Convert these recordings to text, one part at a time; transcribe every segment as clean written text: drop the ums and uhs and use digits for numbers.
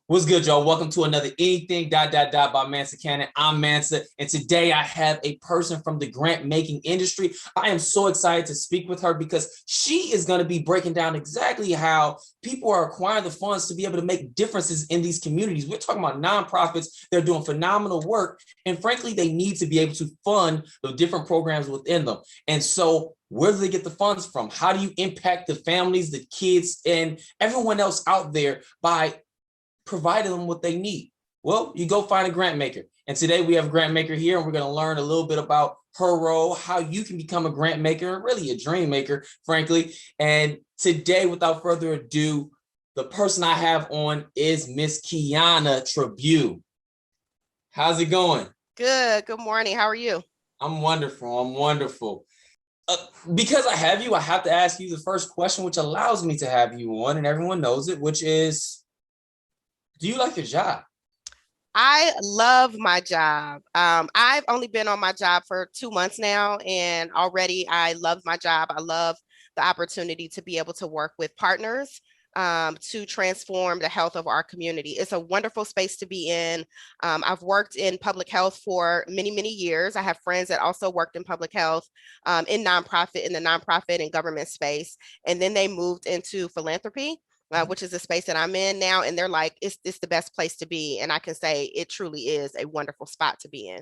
What's good, y'all? Welcome to another Anything by Mansa Cannon. I'm Mansa, and today I have a person from the grant making industry. I am so excited to speak with her because she is going to be breaking down exactly how people are acquiring the funds to be able to make differences in these communities. We're talking about nonprofits. They're doing phenomenal work, and frankly, they need to be able to fund the different programs within them. And so where do they get the funds from? How do you impact the families, the kids, and everyone else out there by providing them what they need? Well, you go find a grant maker. And today we have a grant maker here, and we're going to learn a little bit about her role, how you can become a grant maker, really a dream maker, frankly. And today, without further ado, the person I have on is Miss Kiana Trabue. How's it going? Good. Good morning. How are you? I'm wonderful. I'm wonderful. Because I have you, I have to ask you the first question, which allows me to have you on, and everyone knows it, which is, do you like your job? I love my job. I've only been on my job for 2 months now, and already I love my job. I love the opportunity to be able to work with partners to transform the health of our community. It's a wonderful space to be in. I've worked in public health for many, many years. I have friends that also worked in public health, in the nonprofit and government space, and then they moved into philanthropy. Which is the space that I'm in now. And they're like, it's the best place to be. And I can say it truly is a wonderful spot to be in.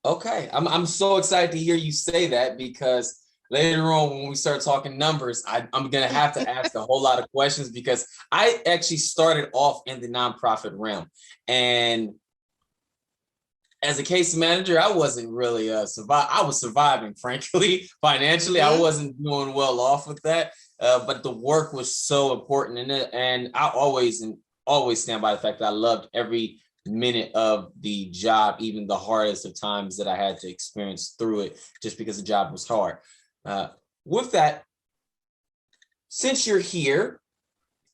Okay, I'm so excited to hear you say that because later on when we start talking numbers, I'm gonna have to ask a whole lot of questions because I actually started off in the nonprofit realm, and as a case manager, I wasn't really I was surviving, frankly, financially. I Mm-hmm. wasn't doing well off with that, but the work was so important in it, and I always stand by the fact that I loved every minute of the job, even the hardest of times that I had to experience through it, just because the job was hard. Uh, with that, since you're here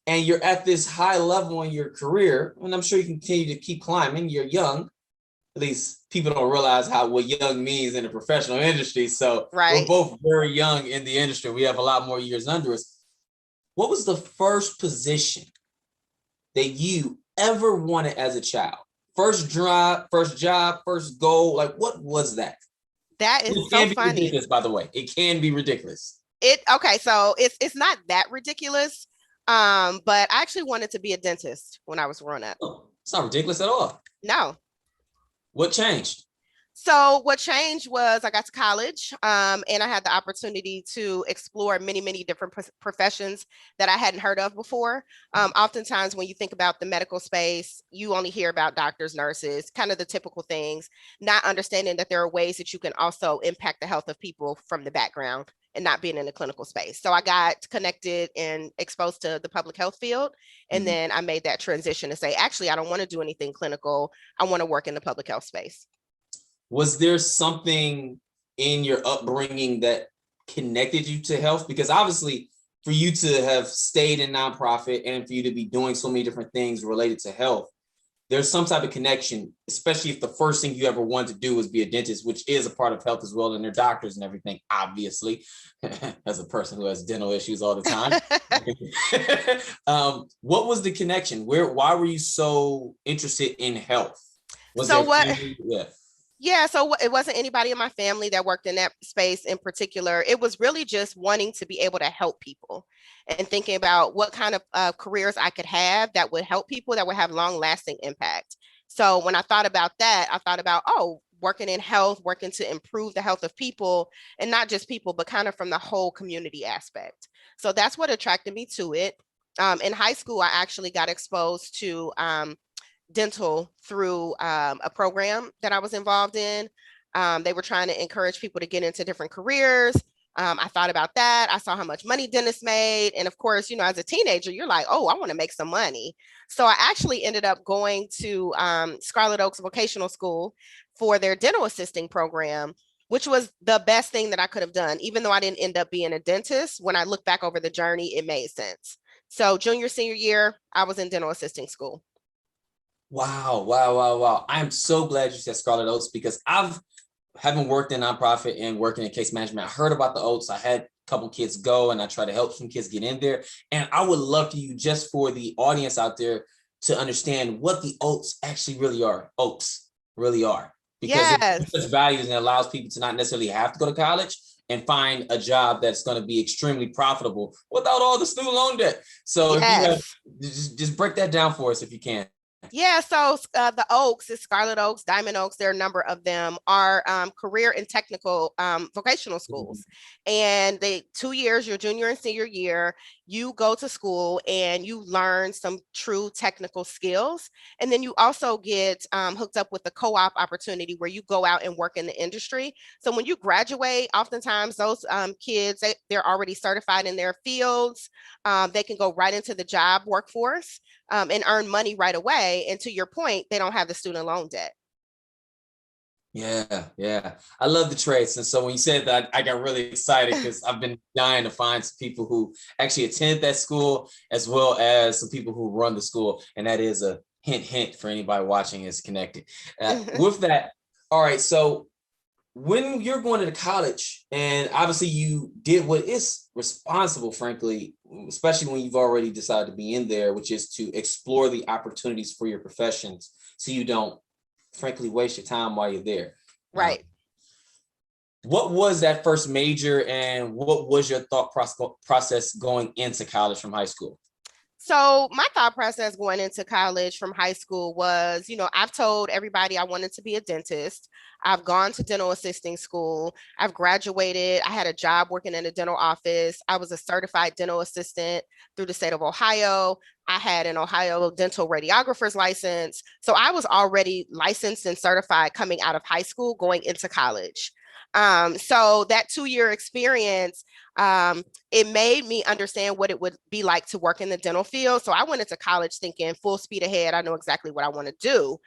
and you're at this high level in your career, and I'm sure you continue to keep climbing, you're young. At least people don't realize what young means in the professional industry. So we're Right. both very young in the industry. We have a lot more years under us. What was the first position that you ever wanted as a child? First job, first goal. Like, what was that? That is It so can be funny. ridiculous, by the way. It can be ridiculous. So it's not that ridiculous. But I actually wanted to be a dentist when I was growing up. Oh, it's not ridiculous at all. No. What changed? So what changed was I got to college, and I had the opportunity to explore many, many different professions that I hadn't heard of before. Oftentimes, when you think about the medical space, you only hear about doctors, nurses, kind of the typical things, not understanding that there are ways that you can also impact the health of people from the background and not being in the clinical space. So I got connected and exposed to the public health field. And Mhm. then I made that transition to say, actually, I don't want to do anything clinical. I want to work in the public health space. Was there something in your upbringing that connected you to health? Because obviously, for you to have stayed in nonprofit and for you to be doing so many different things related to health, there's some type of connection, especially if the first thing you ever wanted to do was be a dentist, which is a part of health as well, and they're doctors and everything, obviously, as a person who has dental issues all the time. What was the connection? Why were you so interested in health? Was So there what family? Yeah. Yeah, so it wasn't anybody in my family that worked in that space in particular. It was really just wanting to be able to help people and thinking about what kind of careers I could have that would help people, that would have long lasting impact. So when I thought about that, I thought about, oh, working in health, working to improve the health of people, and not just people, but kind of from the whole community aspect. So that's what attracted me to it. In high school, I actually got exposed to dental through a program that I was involved in. They were trying to encourage people to get into different careers. I thought about that. I saw how much money dentists made. And of course, as a teenager, you're like, oh, I want to make some money. So I actually ended up going to Scarlet Oaks Vocational School for their dental assisting program, which was the best thing that I could have done. Even though I didn't end up being a dentist, when I look back over the journey, it made sense. So junior, senior year, I was in dental assisting school. Wow, wow, wow, wow. I'm so glad you said Scarlet Oats because I've having worked in nonprofit and working in case management, I heard about the oats. I had a couple kids go, and I try to help some kids get in there. And I would love for you, just for the audience out there, to understand what the oats actually really are. Oats really are, because Yes. it's such values, and it allows people to not necessarily have to go to college and find a job that's going to be extremely profitable without all the student loan debt. So if you have, just break that down for us if you can. Yeah, so the Oaks, the Scarlet Oaks, Diamond Oaks, there are a number of them, are career and technical vocational schools. And they 2 years, your junior and senior year, you go to school and you learn some true technical skills. And then you also get hooked up with a co-op opportunity where you go out and work in the industry. So when you graduate, oftentimes those kids, they're already certified in their fields. They can go right into the job workforce and earn money right away. And to your point, they don't have the student loan debt. Yeah. I love the trades. And so when you said that, I got really excited because I've been dying to find some people who actually attend that school, as well as some people who run the school. And that is a hint for anybody watching is connected. With that, all right, so when you're going to college, and obviously you did what is responsible, frankly, especially when you've already decided to be in there, which is to explore the opportunities for your professions so you don't, frankly, waste your time while you're there. Right. What was that first major, and what was your thought process going into college from high school? So my thought process going into college from high school was, I've told everybody I wanted to be a dentist. I've gone to dental assisting school. I've graduated. I had a job working in a dental office. I was a certified dental assistant through the state of Ohio. I had an Ohio dental radiographer's license. So I was already licensed and certified coming out of high school, going into college. So that 2-year experience, it made me understand what it would be like to work in the dental field. So I went into college thinking full speed ahead. I know exactly what I want to do.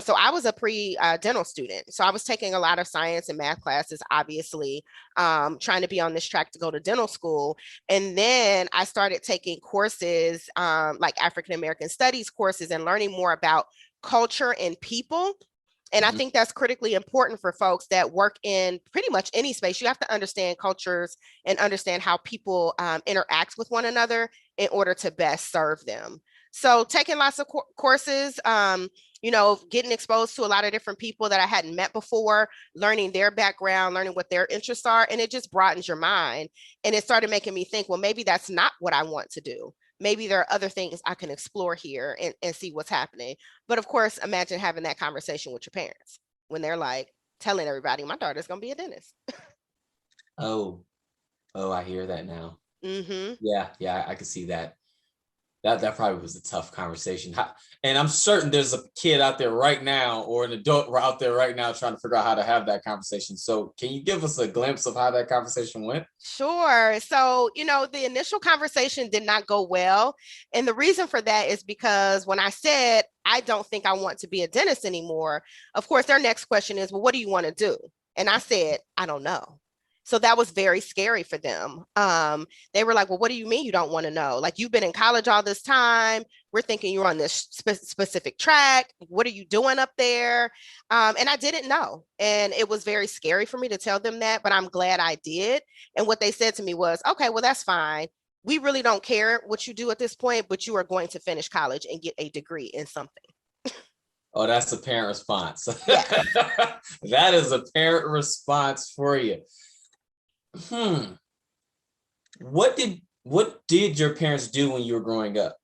So I was a pre-dental student. So I was taking a lot of science and math classes, obviously, trying to be on this track to go to dental school. And then I started taking courses like African American studies courses and learning more about culture and people. And I think that's critically important for folks that work in pretty much any space. You have to understand cultures and understand how people interact with one another in order to best serve them. So taking lots of courses, getting exposed to a lot of different people that I hadn't met before, learning their background, learning what their interests are, and it just broadens your mind. And it started making me think, well, maybe that's not what I want to do. Maybe there are other things I can explore here and see what's happening. But of course, imagine having that conversation with your parents when they're like telling everybody, my daughter's going to be a dentist. Oh, I hear that now. Mm-hmm. Yeah, I can see that. That probably was a tough conversation. And I'm certain there's a kid out there right now, or an adult out there right now, trying to figure out how to have that conversation. So can you give us a glimpse of how that conversation went? Sure. So, the initial conversation did not go well. And the reason for that is because when I said, I don't think I want to be a dentist anymore, of course, their next question is, well, what do you want to do? And I said, I don't know. So that was very scary for them. They were like, well, what do you mean you don't want to know? Like, you've been in college all this time. We're thinking you're on this specific track. What are you doing up there? And I didn't know. And it was very scary for me to tell them that, but I'm glad I did. And what they said to me was, okay, well, that's fine. We really don't care what you do at this point, but you are going to finish college and get a degree in something. Oh, that's a parent response. Yeah. That is a parent response for you. What did your parents do when you were growing up?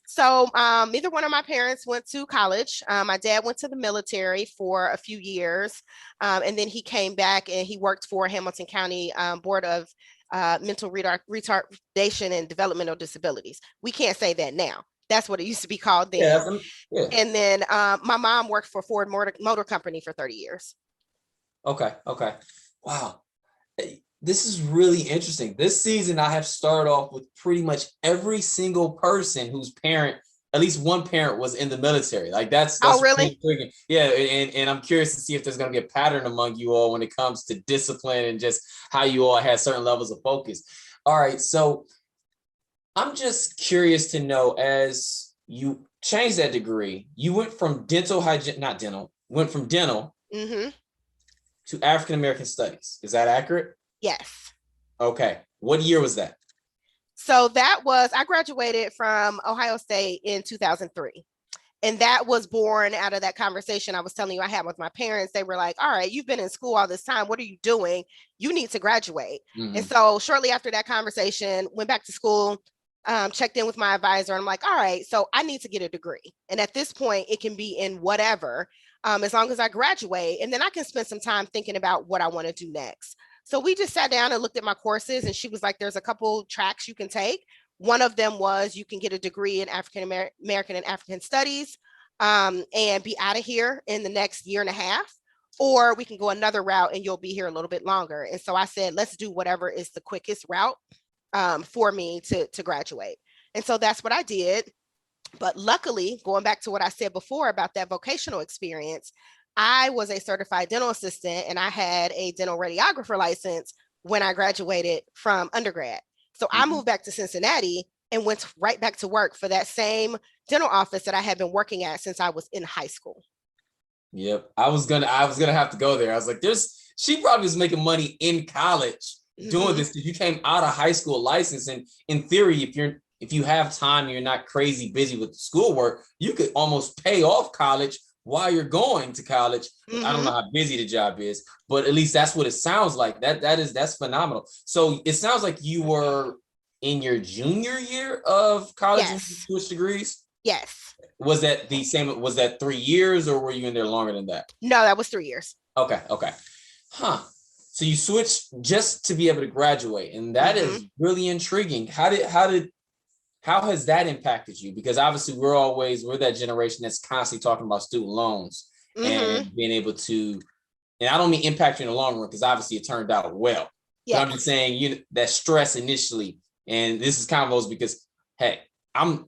So neither one of my parents went to college. My dad went to the military for a few years, and then he came back and he worked for Hamilton County Board of Mental Retardation and Developmental Disabilities. We can't say that now. That's what it used to be called then. Yeah. And then my mom worked for Ford Motor Company for 30 years. Okay. Wow. This is really interesting. This season, I have started off with pretty much every single person whose parent, at least one parent, was in the military. Like that's oh, really? Intriguing. Yeah, and I'm curious to see if there's going to be a pattern among you all when it comes to discipline and just how you all had certain levels of focus. All right, so I'm just curious to know, as you changed that degree, you went from dental Mm-hmm. to African American studies. Is that accurate? Yes. Okay. What year was that? So I graduated from Ohio State in 2003. And that was born out of that conversation I was telling you I had with my parents. They were like, all right, you've been in school all this time. What are you doing? You need to graduate. And so shortly after that conversation, went back to school, checked in with my advisor. And I'm like, all right, so I need to get a degree. And at this point, it can be in whatever, as long as I graduate. And then I can spend some time thinking about what I want to do next. So we just sat down and looked at my courses. And she was like, there's a couple tracks you can take. One of them was you can get a degree in African American and African studies, and be out of here in the next year and a half, or we can go another route and you'll be here a little bit longer. And so I said, let's do whatever is the quickest route, for me to graduate. And so that's what I did. But luckily, going back to what I said before about that vocational experience, I was a certified dental assistant and I had a dental radiographer license when I graduated from undergrad. So I moved back to Cincinnati and went right back to work for that same dental office that I had been working at since I was in high school. Yep. I was gonna have to go there. I was like, she probably was making money in college doing this because you came out of high school license. And in theory, if you have time and you're not crazy busy with schoolwork, you could almost pay off college while you're going to college. I don't know how busy the job is, but at least that's what it sounds like. That's phenomenal. So it sounds like you were in your junior year of college when you switched degrees. Yes. Was that the same? Was that 3 years or were you in there longer than that? No, that was 3 years. Okay. Huh. So you switched just to be able to graduate, and that is really intriguing. How has that impacted you? Because obviously we're that generation that's constantly talking about student loans and being able to, and I don't mean impact you in the long run because obviously it turned out well. Yes. But I'm just saying, that stress initially, and this is kind of those because, hey, I'm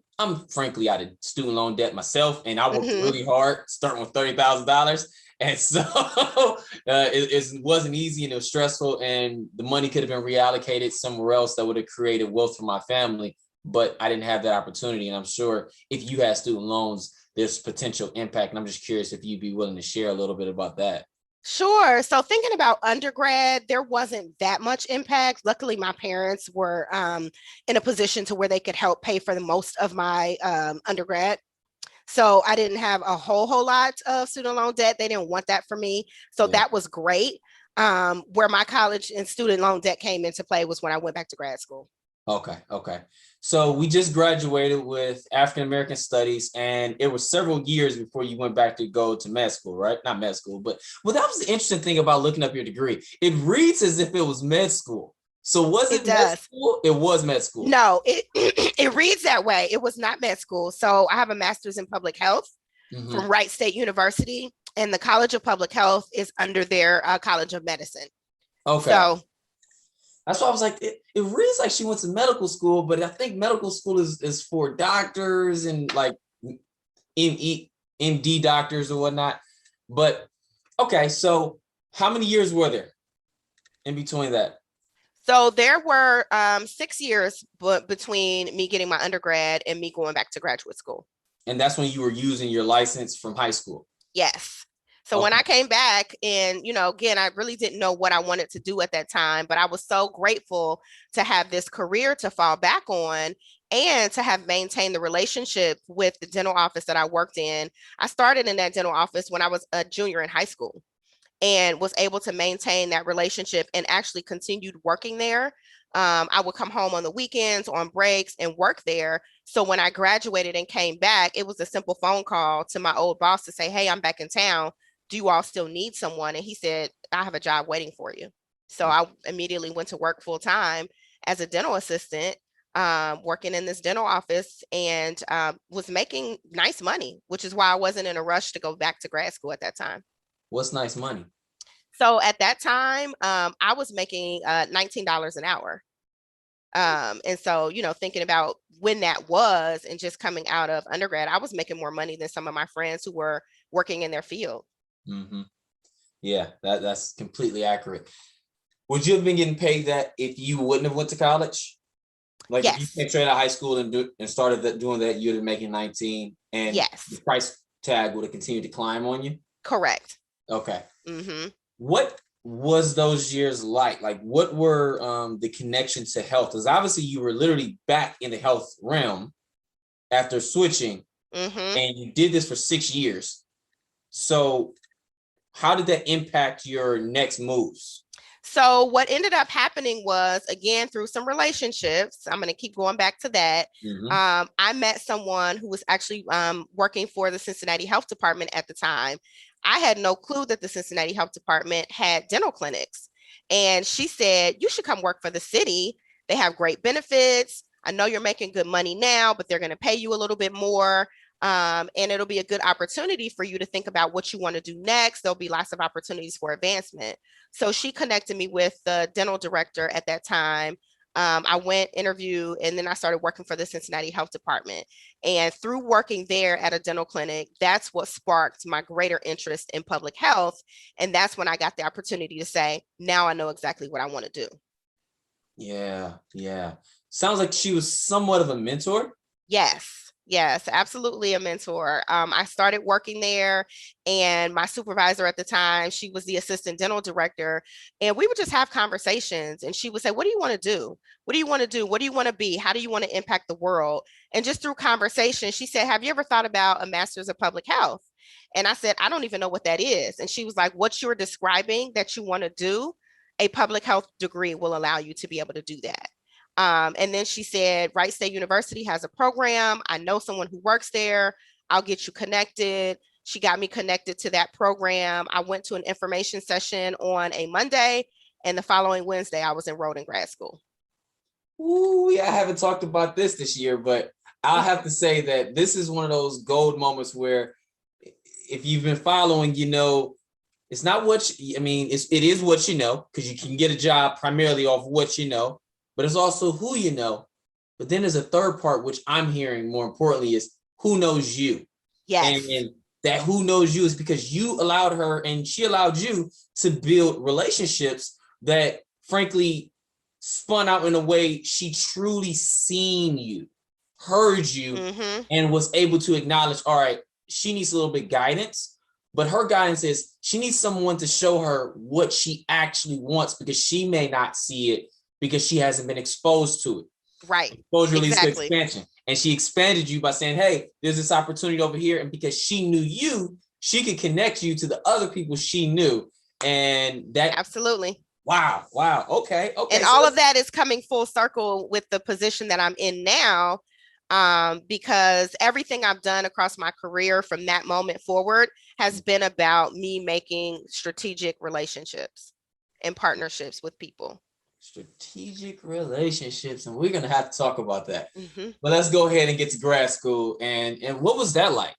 frankly out of student loan debt myself, and I worked really hard, starting with $30,000. And so it wasn't easy and it was stressful, and the money could have been reallocated somewhere else that would have created wealth for my family. But I didn't have that opportunity. And I'm sure if you had student loans, there's potential impact. And I'm just curious if you'd be willing to share a little bit about that. Sure. So thinking about undergrad, there wasn't that much impact. Luckily, my parents were in a position to where they could help pay for the most of my undergrad. So I didn't have a whole lot of student loan debt. They didn't want that for me. So that was great. Where my college and student loan debt came into play was when I went back to grad school. Okay. So we just graduated with African American studies, and it was several years before you went back to go to med school, right? Not med school, but that was the interesting thing about looking up your degree. It reads as if it was med school. So was it med school? It was med school. No, it reads that way. It was not med school. So I have a master's in public health from Wright State University, and the College of Public Health is under their College of Medicine. Okay. So that's why I was like, it reads like she went to medical school, but I think medical school is for doctors and like MD doctors or whatnot. But okay, so how many years were there in between that? So there were 6 years between me getting my undergrad and me going back to graduate school. And that's when you were using your license from high school? Yes. So when I came back and, again, I really didn't know what I wanted to do at that time, but I was so grateful to have this career to fall back on and to have maintained the relationship with the dental office that I worked in. I started in that dental office when I was a junior in high school and was able to maintain that relationship and actually continued working there. I would come home on the weekends, on breaks, and work there. So when I graduated and came back, it was a simple phone call to my old boss to say, hey, I'm back in town. Do you all still need someone? And he said, I have a job waiting for you. So I immediately went to work full time as a dental assistant, working in this dental office, and was making nice money, which is why I wasn't in a rush to go back to grad school at that time. What's nice money? So at that time, I was making $19 an hour. And so, thinking about when that was and just coming out of undergrad, I was making more money than some of my friends who were working in their field. Yeah, that's completely accurate. Would you have been getting paid that if you wouldn't have went to college? Like if you came straight out of high school and started doing that, you'd have been making 19, and the price tag would have continued to climb on you? Correct. Okay. What was those years like? Like, what were the connection to health? Because obviously you were literally back in the health realm after switching, and you did this for 6 years. So how did that impact your next moves? So what ended up happening was, again, through some relationships, I'm going to keep going back to that. I met someone who was actually working for the Cincinnati Health Department at the time. I had no clue that the Cincinnati Health Department had dental clinics. And she said, you should come work for the city. They have great benefits. I know you're making good money now, but they're going to pay you a little bit more. And it'll be a good opportunity for you to think about what you want to do next. There'll be lots of opportunities for advancement. So she connected me with the dental director at that time. I went, interviewed, and then I started working for the Cincinnati Health Department. And through working there at a dental clinic, that's what sparked my greater interest in public health. And that's when I got the opportunity to say, now I know exactly what I want to do. Yeah, yeah. Sounds like she was somewhat of a mentor. Yes, absolutely a mentor. I started working there, and my supervisor at the time, she was the assistant dental director, and we would just have conversations. And she would say, "What do you want to do? What do you want to do? What do you want to be? How do you want to impact the world?" And just through conversation, she said, "Have you ever thought about a master's of public health?" And I said, "I don't even know what that is." And she was like, "What you're describing that you want to do, a public health degree will allow you to be able to do that." And then she said, Wright State University has a program. I know someone who works there. I'll get you connected. She got me connected to that program. I went to an information session on a Monday, and the following Wednesday, I was enrolled in grad school. Ooh, yeah, I haven't talked about this year, but I'll have to say that this is one of those gold moments where if you've been following, you know, it's not what you, I mean, it is what you know, because you can get a job primarily off what you know, but it's also who you know. But then there's a third part, which I'm hearing more importantly is who knows you. Yes. And that who knows you is because you allowed her and she allowed you to build relationships that frankly spun out in a way she truly seen you, heard you, and was able to acknowledge, all right, she needs a little bit guidance, but her guidance is she needs someone to show her what she actually wants because she may not see it because she hasn't been exposed to it. Right. Exposure leads to expansion. And she expanded you by saying, hey, there's this opportunity over here. And because she knew you, she could connect you to the other people she knew. And that absolutely. Wow. Okay. And all of that is coming full circle with the position that I'm in now. Because everything I've done across my career from that moment forward has been about me making strategic relationships and partnerships with people. Strategic relationships, and we're gonna have to talk about that. But let's go ahead and get to grad school. And what was that like?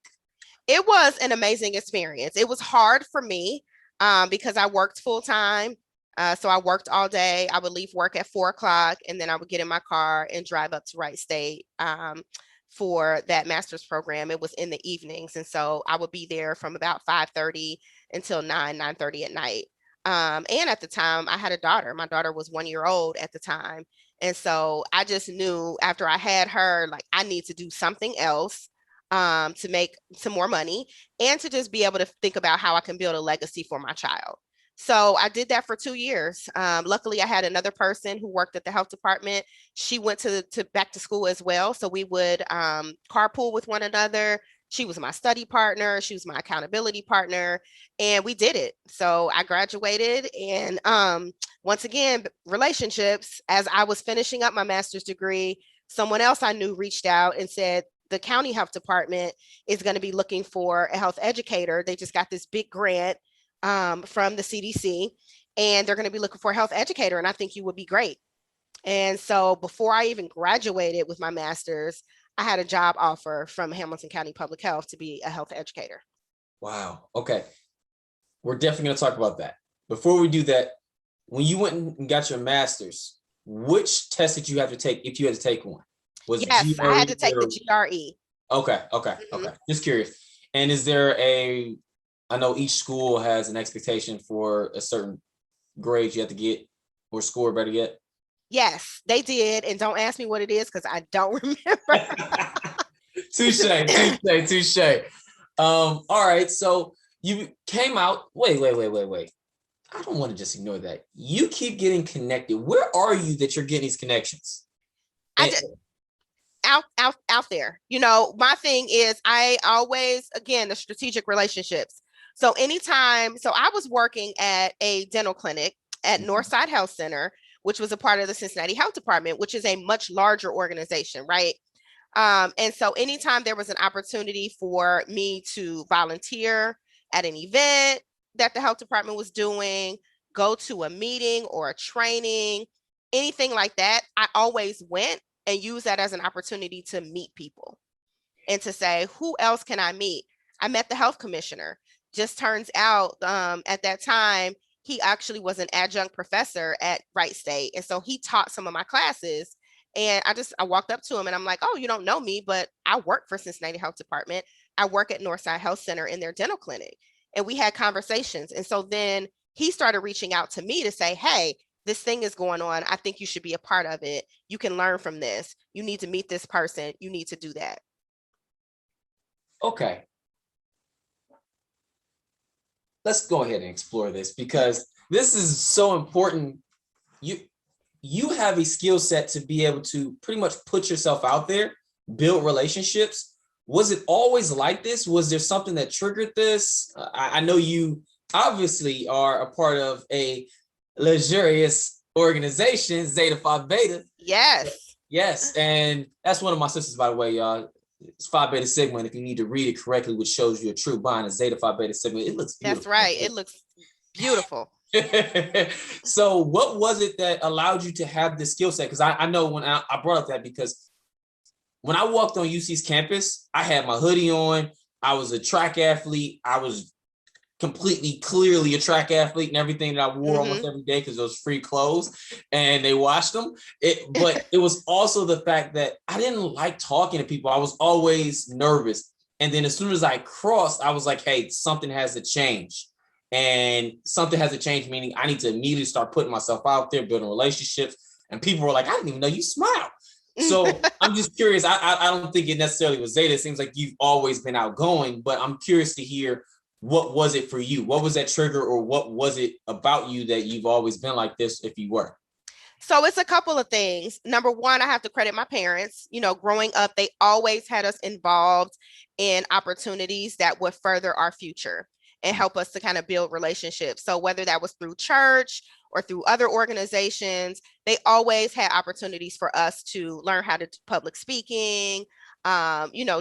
It was an amazing experience. It was hard for me because I worked full time. So I worked all day. I would leave work at 4:00, and then I would get in my car and drive up to Wright State for that master's program. It was in the evenings, and so I would be there from about 5:30 until 9:30 at night. And at the time, I had a daughter. My daughter was 1 year old at the time. And so I just knew after I had her, like, I need to do something else to make some more money and to just be able to think about how I can build a legacy for my child. So I did that for 2 years. Luckily, I had another person who worked at the health department. She went to back to school as well. So we would carpool with one another. She was my study partner. She was my accountability partner. And we did it. So I graduated. And once again, relationships, as I was finishing up my master's degree, someone else I knew reached out and said, the county health department is going to be looking for a health educator. They just got this big grant from the CDC, and they're going to be looking for a health educator. And I think you would be great. And so before I even graduated with my master's, I had a job offer from Hamilton County Public Health to be a health educator. Wow. Okay. We're definitely going to talk about that. Before we do that, when you went and got your master's, which test did you have to take if you had to take one? Yes, GRE, I had to take the GRE. Okay. Just curious. And is there I know each school has an expectation for a certain grade you have to get or score, better yet? Yes, they did. And don't ask me what it is because I don't remember. Touche. All right. So you came out. Wait. I don't want to just ignore that. You keep getting connected. Where are you that you're getting these connections? I And, just out there. My thing is I always, again, the strategic relationships. So I was working at a dental clinic at Northside Health Center, which was a part of the Cincinnati Health Department, which is a much larger organization, right? And so anytime there was an opportunity for me to volunteer at an event that the health department was doing, go to a meeting or a training, anything like that, I always went and used that as an opportunity to meet people and to say, who else can I meet? I met the health commissioner. Just turns out at that time, he actually was an adjunct professor at Wright State. And so he taught some of my classes. And I walked up to him and I'm like, oh, you don't know me, but I work for Cincinnati Health Department. I work at Northside Health Center in their dental clinic. And we had conversations. And so then he started reaching out to me to say, hey, this thing is going on. I think you should be a part of it. You can learn from this. You need to meet this person. You need to do that. okay, let's go ahead and explore this because this is so important. You have a skill set to be able to pretty much put yourself out there, build relationships. Was it always like this? Was there something that triggered this? I know you obviously are a part of a luxurious organization, Zeta Phi Beta. Yes. Yes, and that's one of my sisters, by the way, y'all. It's Phi Beta Sigma, and if you need to read it correctly, which shows you a true bond, is Zeta Phi Beta Sigma. It looks beautiful. That's right. It looks beautiful. So what was it that allowed you to have this skill set? Because I know when I brought up that because when I walked on UC's campus, I had my hoodie on. I was a track athlete. I was completely clearly a track athlete and everything that I wore almost every day because it was free clothes and they washed them. But it was also the fact that I didn't like talking to people. I was always nervous. And then as soon as I crossed, I was like, hey, something has to change. And something has to change, meaning I need to immediately start putting myself out there, building relationships. And people were like, I didn't even know you smile. So I'm just curious. I don't think it necessarily was Zeta. It seems like you've always been outgoing, but I'm curious to hear what was it for you? What was that trigger or what was it about you that you've always been like this if you were? So it's a couple of things. Number one, I have to credit my parents. Growing up, they always had us involved in opportunities that would further our future and help us to kind of build relationships. So whether that was through church or through other organizations, they always had opportunities for us to learn how to do public speaking,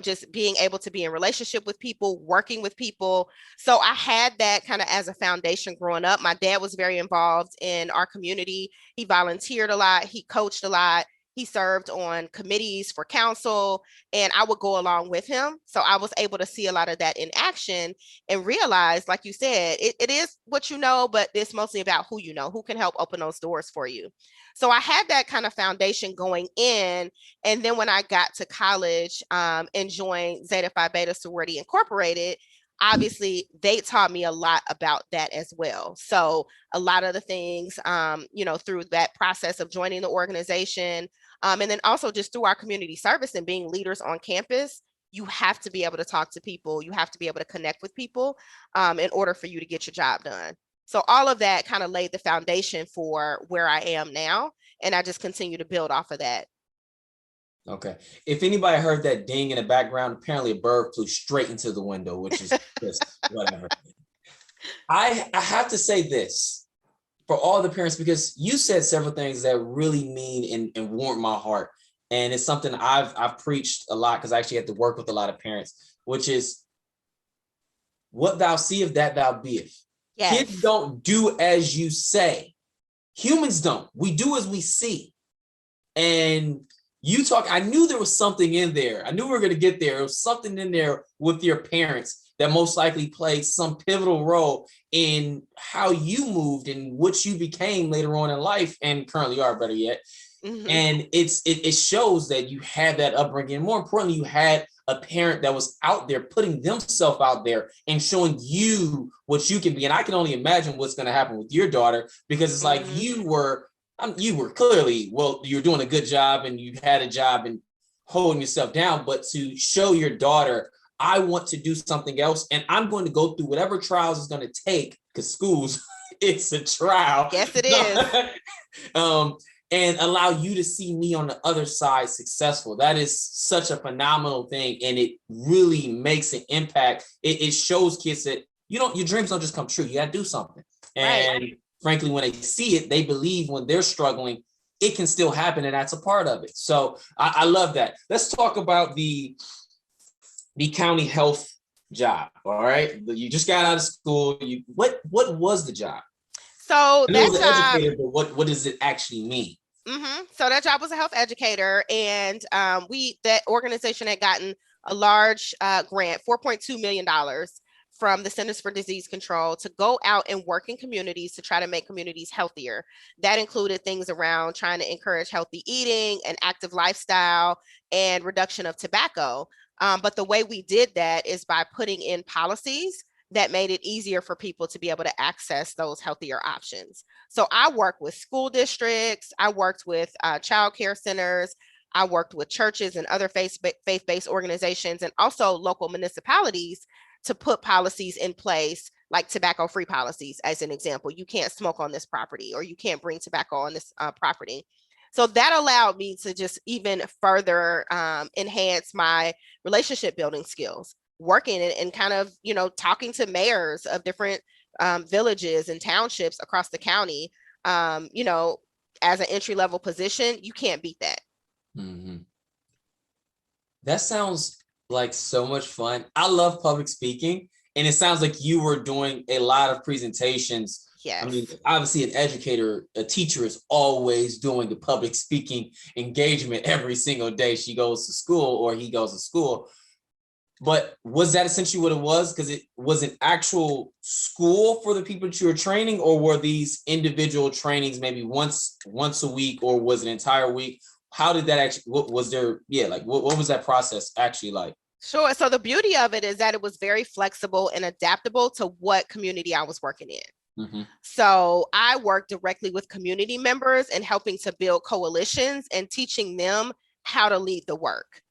just being able to be in relationship with people, working with people. So I had that kind of as a foundation growing up. My dad was very involved in our community. He volunteered a lot. He coached a lot. He served on committees for council, and I would go along with him. So I was able to see a lot of that in action and realize, like you said, it is what you know, but it's mostly about who you know, who can help open those doors for you. So I had that kind of foundation going in. And then when I got to college and joined Zeta Phi Beta Sorority Incorporated, obviously they taught me a lot about that as well. So a lot of the things, through that process of joining the organization, and then also just through our community service and being leaders on campus, you have to be able to talk to people. You have to be able to connect with people in order for you to get your job done. So all of that kind of laid the foundation for where I am now. And I just continue to build off of that. Okay. If anybody heard that ding in the background, apparently a bird flew straight into the window, which is just whatever. I have to say this for all the parents, because you said several things that really mean and warm my heart. And it's something I've preached a lot because I actually had to work with a lot of parents, which is what thou seest, that thou beest. Yes. Kids don't do as you say. Humans don't. We do as we see. And I knew there was something in there. I knew we were going to get there. There was something in there with your parents that most likely played some pivotal role in how you moved and what you became later on in life and currently are, better yet. Mm-hmm. And it shows that you had that upbringing. More importantly, you had a parent that was out there putting themselves out there and showing you what you can be. And I can only imagine what's going to happen with your daughter, because it's like you were clearly, you're doing a good job and you had a job and holding yourself down, but to show your daughter, I want to do something else and I'm going to go through whatever trials it's going to take, because schools it's a trial. Yes, it is. And allow you to see me on the other side successful. That is such a phenomenal thing. And it really makes an impact. It shows kids that your dreams don't just come true. You got to do something. And right. frankly, when they see it, they believe when they're struggling, it can still happen. And that's a part of it. So I love that. Let's talk about the county health job. All right. You just got out of school. What was the job? So that job, educator, but what does it actually mean? So that job was a health educator, and that organization had gotten a large grant, $4.2 million from the Centers for Disease Control to go out and work in communities to try to make communities healthier. That included things around trying to encourage healthy eating, an active lifestyle, and reduction of tobacco. But the way we did that is by putting in policies that made it easier for people to be able to access those healthier options. So I worked with school districts, I worked with child care centers, I worked with churches and other faith-based organizations, and also local municipalities to put policies in place, like tobacco-free policies, as an example. You can't smoke on this property, or you can't bring tobacco on this property. So that allowed me to just even further enhance my relationship building skills, working and kind of, talking to mayors of different villages and townships across the county. As an entry-level position, you can't beat that. Mm-hmm. That sounds like so much fun. I love public speaking, and it sounds like you were doing a lot of presentations. Yes. I mean, obviously an educator, a teacher is always doing the public speaking engagement every single day she goes to school or he goes to school. But was that essentially what it was? Because it was an actual school for the people that you were training, or were these individual trainings maybe once a week, or was it an entire week? How did that actually, what was there? Yeah, like what was that process actually like? Sure. So the beauty of it is that it was very flexible and adaptable to what community I was working in. Mm-hmm. So I worked directly with community members and helping to build coalitions and teaching them how to lead the work.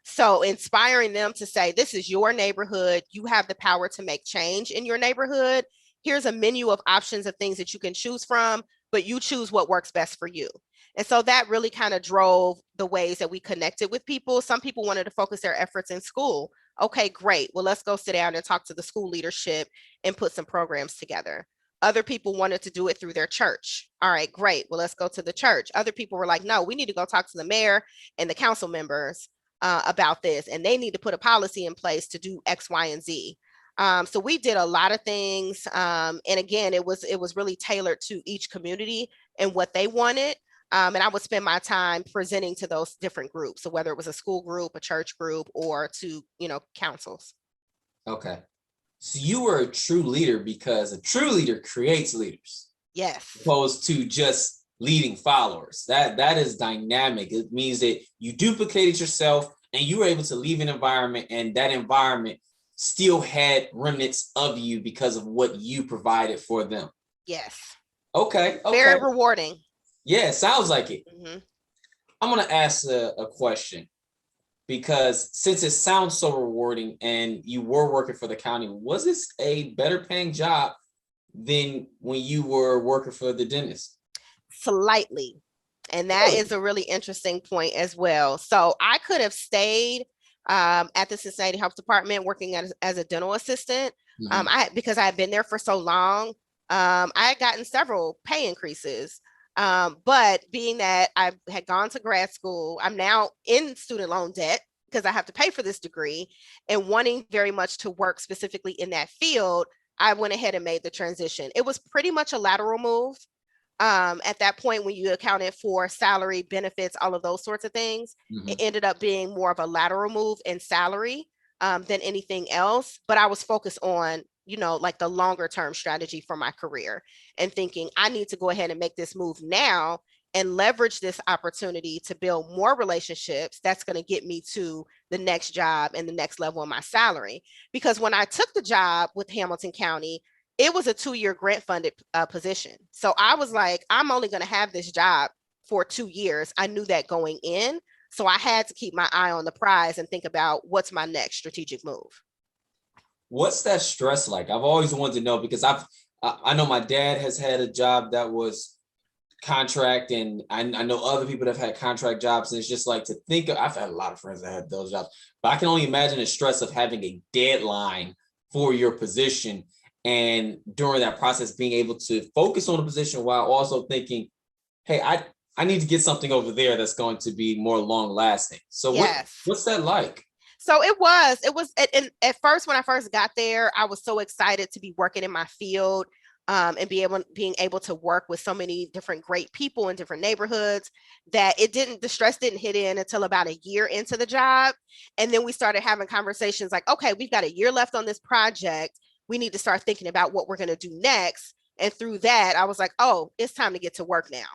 So inspiring them to say, this is your neighborhood. You have the power to make change in your neighborhood. Here's a menu of options of things that you can choose from, but you choose what works best for you. And so that really kind of drove the ways that we connected with people. Some people wanted to focus their efforts in school. Okay, great. Well, let's go sit down and talk to the school leadership and put some programs together. Other people wanted to do it through their church. All right, great. Well, let's go to the church. Other people were like, no, we need to go talk to the mayor and the council members about this, and they need to put a policy in place to do X, Y, and Z. So we did a lot of things, and again, it was really tailored to each community and what they wanted. And I would spend my time presenting to those different groups. So whether it was a school group, a church group, or to councils. Okay, so you were a true leader, because a true leader creates leaders. Yes. Opposed to just leading followers. That is dynamic. It means that you duplicated yourself and you were able to leave an environment, and that environment still had remnants of you because of what you provided for them. Yes. Okay. Very rewarding. Yeah, sounds like it. Mm-hmm. I'm going to ask a question, because since it sounds so rewarding and you were working for the county, was this a better paying job than when you were working for the dentist? Slightly. And that is a really interesting point as well. So I could have stayed at the Cincinnati Health Department working as a dental assistant. Mm-hmm. Because I had been there for so long, I had gotten several pay increases. But being that I had gone to grad school, I'm now in student loan debt because I have to pay for this degree, and wanting very much to work specifically in that field, I went ahead and made the transition. It was pretty much a lateral move. At that point, when you accounted for salary, benefits, all of those sorts of things, mm-hmm. It ended up being more of a lateral move in salary than anything else. But I was focused on, like the longer term strategy for my career, and thinking I need to go ahead and make this move now and leverage this opportunity to build more relationships. That's going to get me to the next job and the next level of my salary. Because when I took the job with Hamilton County, it was a 2-year grant funded position. So I was like, I'm only going to have this job for 2 years. I knew that going in. So I had to keep my eye on the prize and think about what's my next strategic move. What's that stress like? I've always wanted to know, because I know my dad has had a job that was contract, and I know other people that have had contract jobs, and it's just like to think of, I've had a lot of friends that had those jobs, but I can only imagine the stress of having a deadline for your position, and during that process being able to focus on the position while also thinking, hey, I need to get something over there that's going to be more long lasting. So Yes. what's that like? So it was at first, when I first got there, I was so excited to be working in my field, and being able to work with so many different great people in different neighborhoods, that the stress didn't hit in until about a year into the job. And then we started having conversations like, okay, we've got a year left on this project. We need to start thinking about what we're going to do next. And through that, I was like, oh, it's time to get to work now.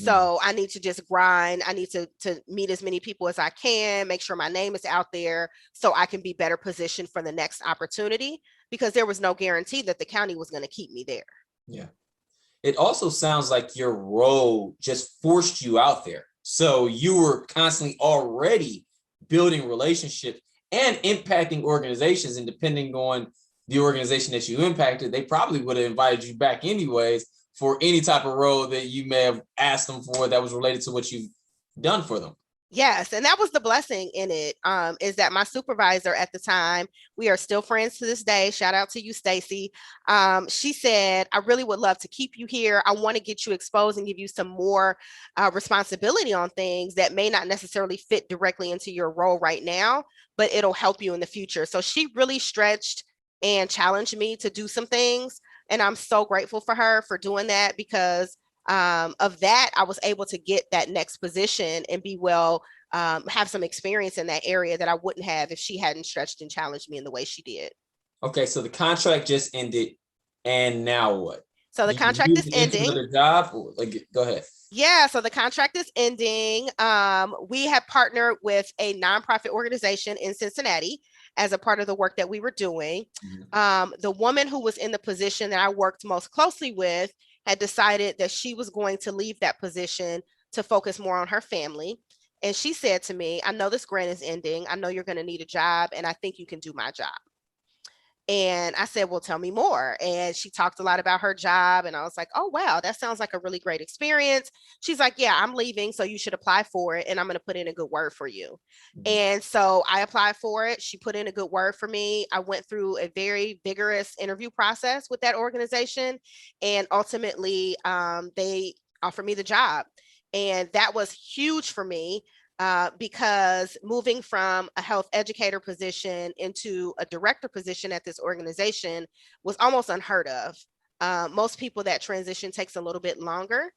So I need to just grind. I need to meet as many people as I can, make sure my name is out there so I can be better positioned for the next opportunity, because there was no guarantee that the county was going to keep me there. Yeah. It also sounds like your role just forced you out there. So you were constantly already building relationships and impacting organizations. And depending on the organization that you impacted, they probably would have invited you back anyways for any type of role that you may have asked them for that was related to what you've done for them. Yes, and that was the blessing in it, is that my supervisor at the time, we are still friends to this day. Shout out to you, Stacy. She said, I really would love to keep you here. I want to get you exposed and give you some more responsibility on things that may not necessarily fit directly into your role right now, but it'll help you in the future. So she really stretched and challenged me to do some things. And I'm so grateful for her for doing that, because of that, I was able to get that next position and have some experience in that area that I wouldn't have if she hadn't stretched and challenged me in the way she did. Okay, so the contract just ended, and now what? So the Did you contract move is into ending. another job? Or, like, go ahead. Yeah, so the contract is ending. We have partnered with a nonprofit organization in Cincinnati as a part of the work that we were doing. The woman who was in the position that I worked most closely with had decided that she was going to leave that position to focus more on her family. And she said to me, I know this grant is ending. I know you're going to need a job, and I think you can do my job. And I said, well, tell me more. And she talked a lot about her job. And I was like, oh, wow, that sounds like a really great experience. She's like, yeah, I'm leaving, so you should apply for it. And I'm going to put in a good word for you. And so I applied for it. She put in a good word for me. I went through a very vigorous interview process with that organization. And ultimately, they offered me the job. And that was huge for me, because moving from a health educator position into a director position at this organization was almost unheard of. Most people, that transition takes a little bit longer.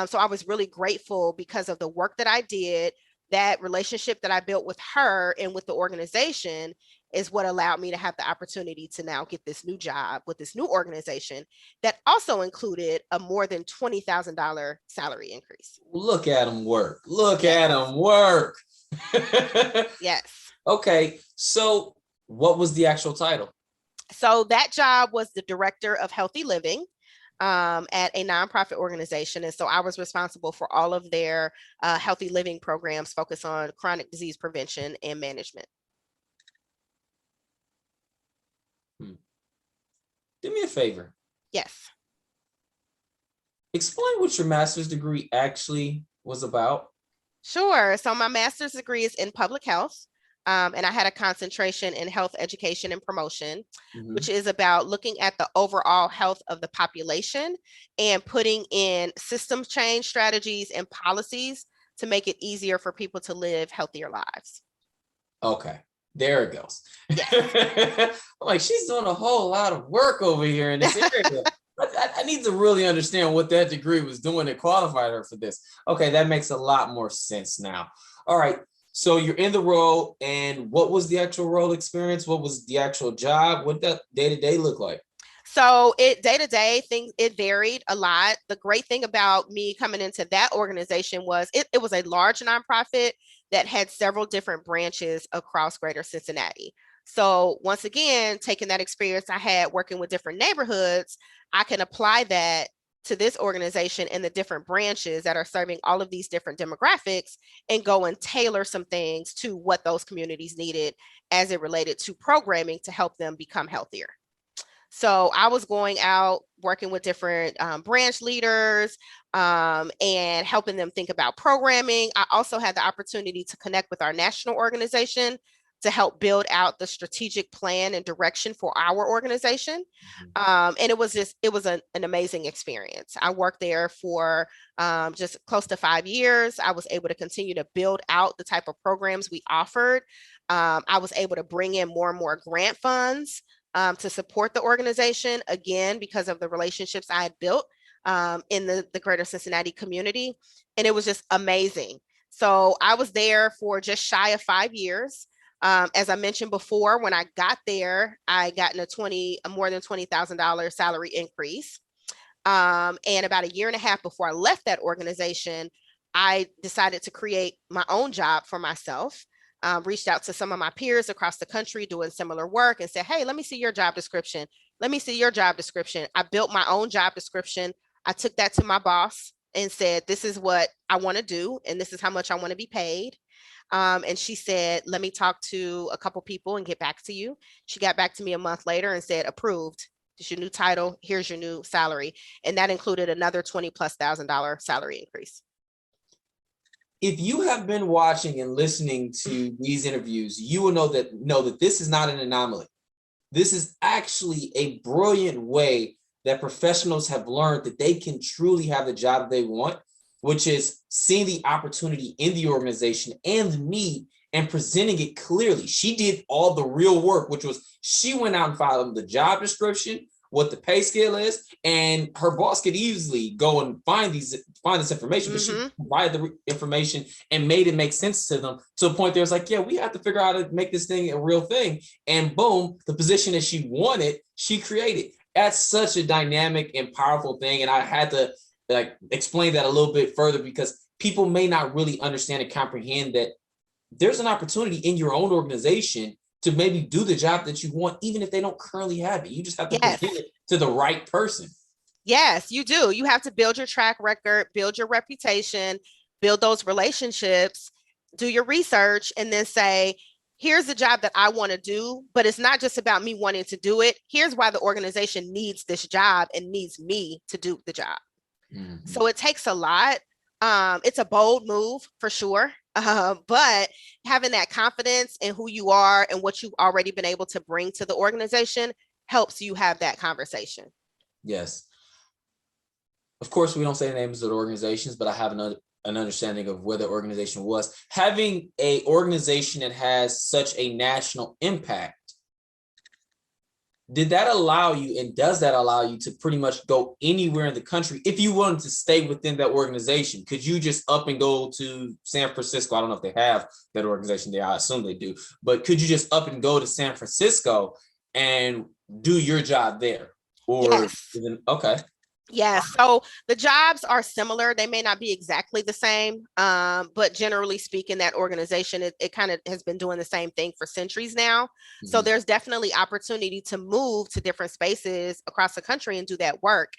So I was really grateful because of the work that I did. That relationship that I built with her and with the organization is what allowed me to have the opportunity to now get this new job with this new organization that also included a more than $20,000 salary increase. Look at them work. Look Yes. at them work. Yes. Okay, so what was the actual title? So that job was the director of healthy living, at a nonprofit organization. And so I was responsible for all of their healthy living programs focused on chronic disease prevention and management. Do me a favor. Yes. Explain what your master's degree actually was about. Sure. So my master's degree is in public health. And I had a concentration in health education and promotion, which is about looking at the overall health of the population and putting in systems change strategies and policies to make it easier for people to live healthier lives. Okay, there it goes. Yes. I'm like, she's doing a whole lot of work over here in this area. I need to really understand what that degree was doing that qualified her for this. Okay, that makes a lot more sense now. All right, so you're in the role, and what was the actual role experience? What was the actual job? What did that day-to-day look like? So day to day things, it varied a lot. The great thing about me coming into that organization was it was a large nonprofit that had several different branches across greater Cincinnati. So once again, taking that experience I had working with different neighborhoods, I can apply that to this organization and the different branches that are serving all of these different demographics and go and tailor some things to what those communities needed as it related to programming to help them become healthier. So I was going out working with different branch leaders and helping them think about programming. I also had the opportunity to connect with our national organization to help build out the strategic plan and direction for our organization. And it was an amazing experience. I worked there for just close to 5 years. I was able to continue to build out the type of programs we offered. I was able to bring in more and more grant funds to support the organization, again, because of the relationships I had built in the greater Cincinnati community. And it was just amazing. So I was there for just shy of 5 years. As I mentioned before, when I got there, I got a more than $20,000 salary increase. And about a year and a half before I left that organization, I decided to create my own job for myself. Reached out to some of my peers across the country doing similar work and said, hey, let me see your job description. Let me see your job description. I built my own job description. I took that to my boss and said, this is what I want to do, and this is how much I want to be paid. And she said, let me talk to a couple people and get back to you. She got back to me a month later and said, approved. This is your new title. Here's your new salary. And that included another $20,000+ salary increase. If you have been watching and listening to these interviews, you will know that this is not an anomaly. This is actually a brilliant way that professionals have learned that they can truly have the job they want, which is seeing the opportunity in the organization and the need and presenting it clearly. She did all the real work, which was she went out and found the job description, what the pay scale is, and her boss could easily go and find this information, but she provided the information and made it make sense to them to a point there was like, yeah, we have to figure out how to make this thing a real thing. And boom, the position that she wanted, she created. That's such a dynamic and powerful thing. And I had to explain that a little bit further because people may not really understand and comprehend that there's an opportunity in your own organization to maybe do the job that you want, even if they don't currently have it. You just have to present it to the right person. Yes, you do. You have to build your track record, build your reputation, build those relationships, do your research, and then say, here's the job that I want to do, but it's not just about me wanting to do it. Here's why the organization needs this job and needs me to do the job. Mm-hmm. So it takes a lot. It's a bold move for sure. But having that confidence in who you are and what you've already been able to bring to the organization helps you have that conversation. Yes. Of course, we don't say the names of the organizations, but I have an understanding of where the organization was. Having an organization that has such a national impact, did that allow you, and does that allow you to pretty much go anywhere in the country if you wanted to stay within that organization? Could you just up and go to San Francisco? I don't know if they have that organization there. I assume they do. But could you just up and go to San Francisco and do your job there? Or yes. Okay. Yes. So the jobs are similar. They may not be exactly the same, but generally speaking, that organization, it kind of has been doing the same thing for centuries now. Mm-hmm. So there's definitely opportunity to move to different spaces across the country and do that work.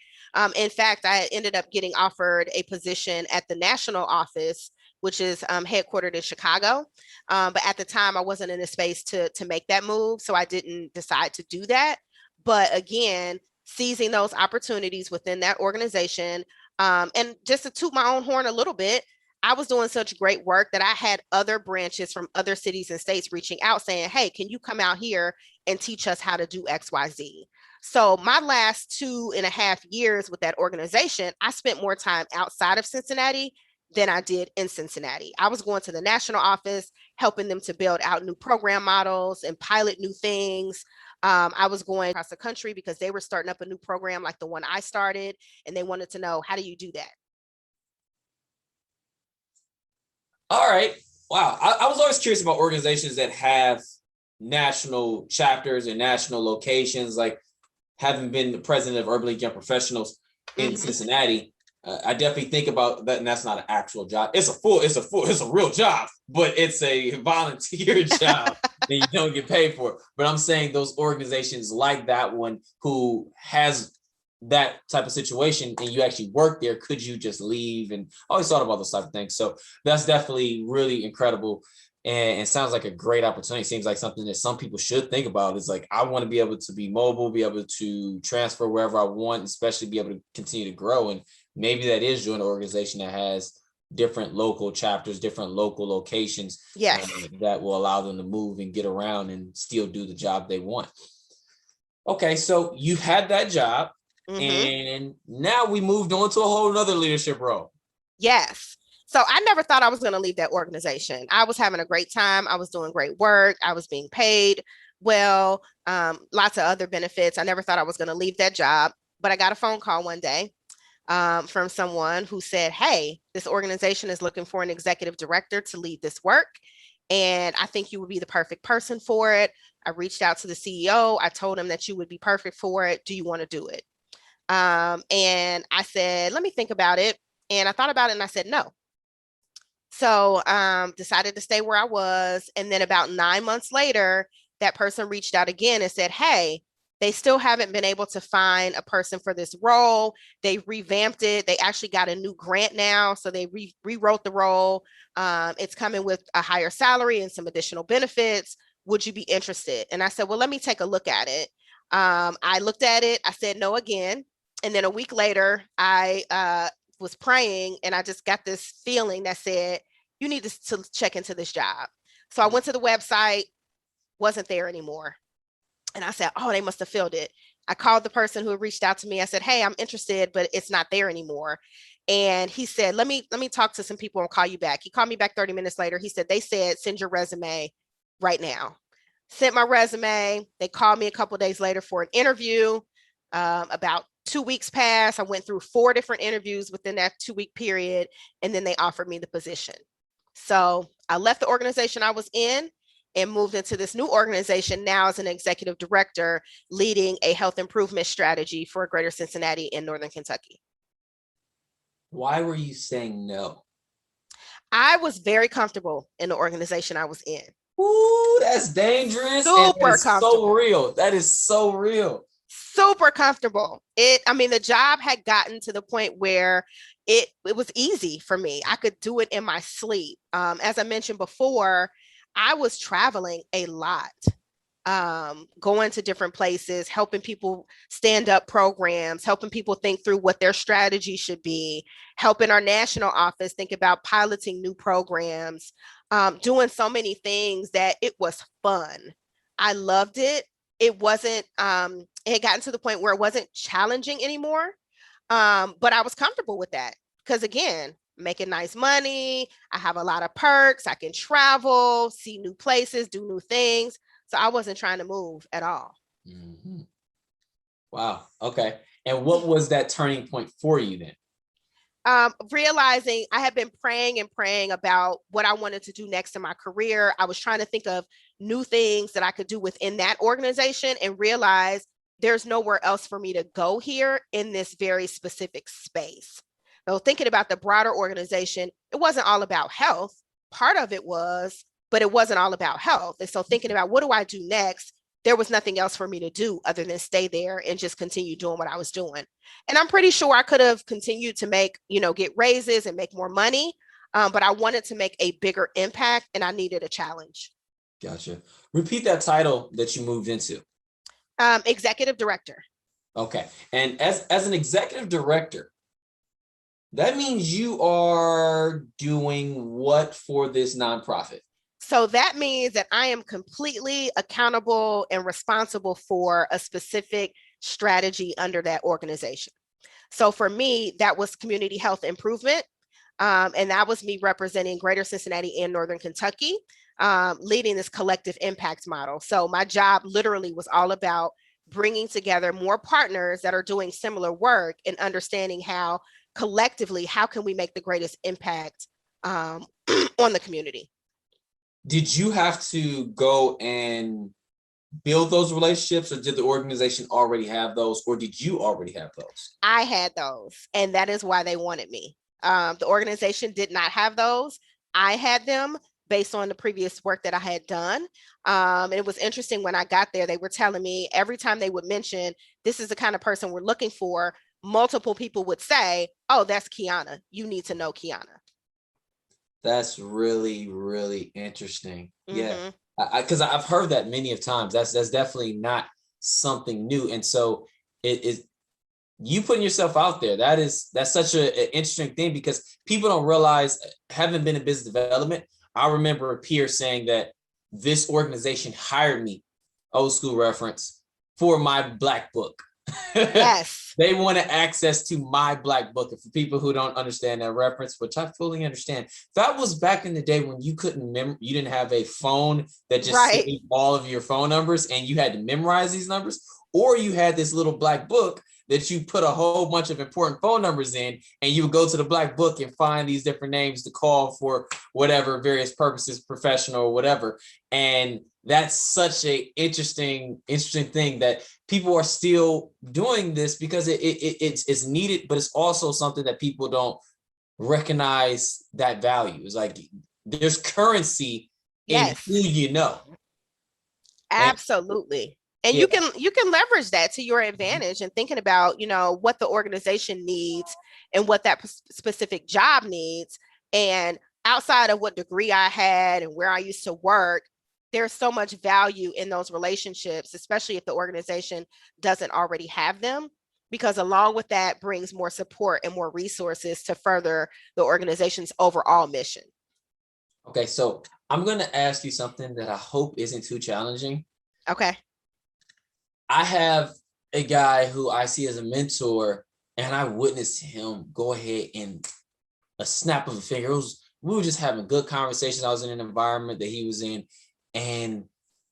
In fact, I ended up getting offered a position at the national office, which is headquartered in Chicago. But at the time, I wasn't in a space to make that move. So I didn't decide to do that. But again, seizing those opportunities within that organization. And just to toot my own horn a little bit, I was doing such great work that I had other branches from other cities and states reaching out saying, hey, can you come out here and teach us how to do XYZ? So my last 2.5 years with that organization, I spent more time outside of Cincinnati than I did in Cincinnati. I was going to the national office, helping them to build out new program models and pilot new things. I was going across the country because they were starting up a new program like the one I started, and they wanted to know, how do you do that? All right. Wow. I was always curious about organizations that have national chapters and national locations, like having been the president of Urban League Young Professionals in Cincinnati. I definitely think about that, and that's not an actual job. It's a real job, but it's a volunteer job that you don't get paid for. But I'm saying those organizations like that one who has that type of situation and you actually work there, could you just leave? And I always thought about those type of things. So that's definitely really incredible. And it sounds like a great opportunity. Seems like something that some people should think about. It's like, I want to be able to be mobile, be able to transfer wherever I want, especially be able to continue to grow. And maybe that is joining an organization that has different local chapters, different local locations, Yes. that will allow them to move and get around and still do the job they want. Okay, so you had that job, and now we moved on to a whole nother leadership role. Yes. So I never thought I was going to leave that organization. I was having a great time. I was doing great work. I was being paid well, lots of other benefits. I never thought I was going to leave that job, but I got a phone call one day from someone who said, hey, this organization is looking for an executive director to lead this work. And I think you would be the perfect person for it. I reached out to the CEO. I told him that you would be perfect for it. Do you want to do it? And I said, let me think about it. And I thought about it and I said, no. So decided to stay where I was. And then about 9 months later, that person reached out again and said, hey, they still haven't been able to find a person for this role. They revamped it. They actually got a new grant now. So they rewrote the role. It's coming with a higher salary and some additional benefits. Would you be interested? And I said, well, let me take a look at it. I looked at it. I said no again. And then a week later, I was praying and I just got this feeling that said, you need to check into this job. So I went to the website, wasn't there anymore. And I said, oh, they must have filled it. I called the person who had reached out to me. I said, hey, I'm interested, but it's not there anymore. And he said, let me talk to some people and call you back. He called me back 30 minutes later. He said, they said, send your resume right now. Sent my resume. They called me a couple of days later for an interview. About 2 weeks passed. I went through 4 different interviews within that 2-week period, and then they offered me the position. So I left the organization I was in and moved into this new organization now as an executive director, leading a health improvement strategy for Greater Cincinnati and Northern Kentucky. Why were you saying no? I was very comfortable in the organization I was in. Ooh, that's dangerous. Super and comfortable. So real. That is so real. Super comfortable. The job had gotten to the point where it was easy for me. I could do it in my sleep. As I mentioned before, I was traveling a lot, going to different places, helping people stand up programs, helping people think through what their strategy should be, helping our national office think about piloting new programs, doing so many things that it was fun. I loved it. It wasn't, it had gotten to the point where it wasn't challenging anymore. But I was comfortable with that because, again, making nice money. I have a lot of perks. I can travel, see new places, do new things. So I wasn't trying to move at all. Mm-hmm. Wow. Okay. And what was that turning point for you then? Realizing I had been praying and praying about what I wanted to do next in my career. I was trying to think of new things that I could do within that organization and realize there's nowhere else for me to go here in this very specific space. So thinking about the broader organization, it wasn't all about health. Part of it was, but it wasn't all about health. And so thinking about what do I do next, there was nothing else for me to do other than stay there and just continue doing what I was doing. And I'm pretty sure I could have continued to make, get raises and make more money. But I wanted to make a bigger impact and I needed a challenge. Gotcha. Repeat that title that you moved into. Executive director. Okay. And as an executive director, that means you are doing what for this nonprofit? So that means that I am completely accountable and responsible for a specific strategy under that organization. So for me, that was community health improvement. And that was me representing Greater Cincinnati and Northern Kentucky, leading this collective impact model. So my job literally was all about bringing together more partners that are doing similar work and understanding how collectively, how can we make the greatest impact on the community. Did you have to go and build those relationships, or did the organization already have those, or did you already have those? I had those, and that is why they wanted me. The organization did not have those. I had them based on the previous work that I had done. And it was interesting when I got there, they were telling me every time they would mention, this is the kind of person we're looking for, multiple people would say, oh, that's Kiana. You need to know Kiana. That's really, really interesting. Yeah. Mm-hmm. Because I've heard that many of times. That's definitely not something new. And so it is you putting yourself out there. That's such an interesting thing because people don't realize, having been in business development, I remember a peer saying that this organization hired me, old school reference, for my black book. Yes. They wanted access to my black book. And for people who don't understand that reference, which I fully understand, that was back in the day when you couldn't you didn't have a phone that just Right. saved all of your phone numbers and you had to memorize these numbers, or you had this little black book that you put a whole bunch of important phone numbers in, and you would go to the black book and find these different names to call for whatever various purposes, professional or whatever. And that's such a interesting thing that people are still doing this because it's needed, but it's also something that people don't recognize that value. It's like there's currency in Yes. who you know. And Absolutely. And yeah. you can leverage that to your advantage and thinking about, what the organization needs and what that specific job needs. And outside of what degree I had and where I used to work, there's so much value in those relationships, especially if the organization doesn't already have them, because along with that brings more support and more resources to further the organization's overall mission. Okay, so I'm going to ask you something that I hope isn't too challenging. Okay. I have a guy who I see as a mentor, and I witnessed him go ahead and a snap of a finger. We were just having good conversations. I was in an environment that he was in, and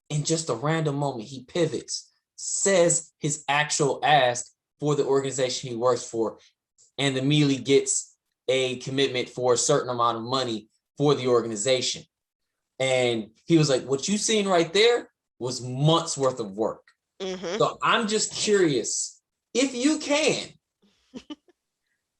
in just a random moment, he pivots, says his actual ask for the organization he works for, and immediately gets a commitment for a certain amount of money for the organization. And he was like, what you seen right there was months worth of work. Mm-hmm. So I'm just curious, if you can,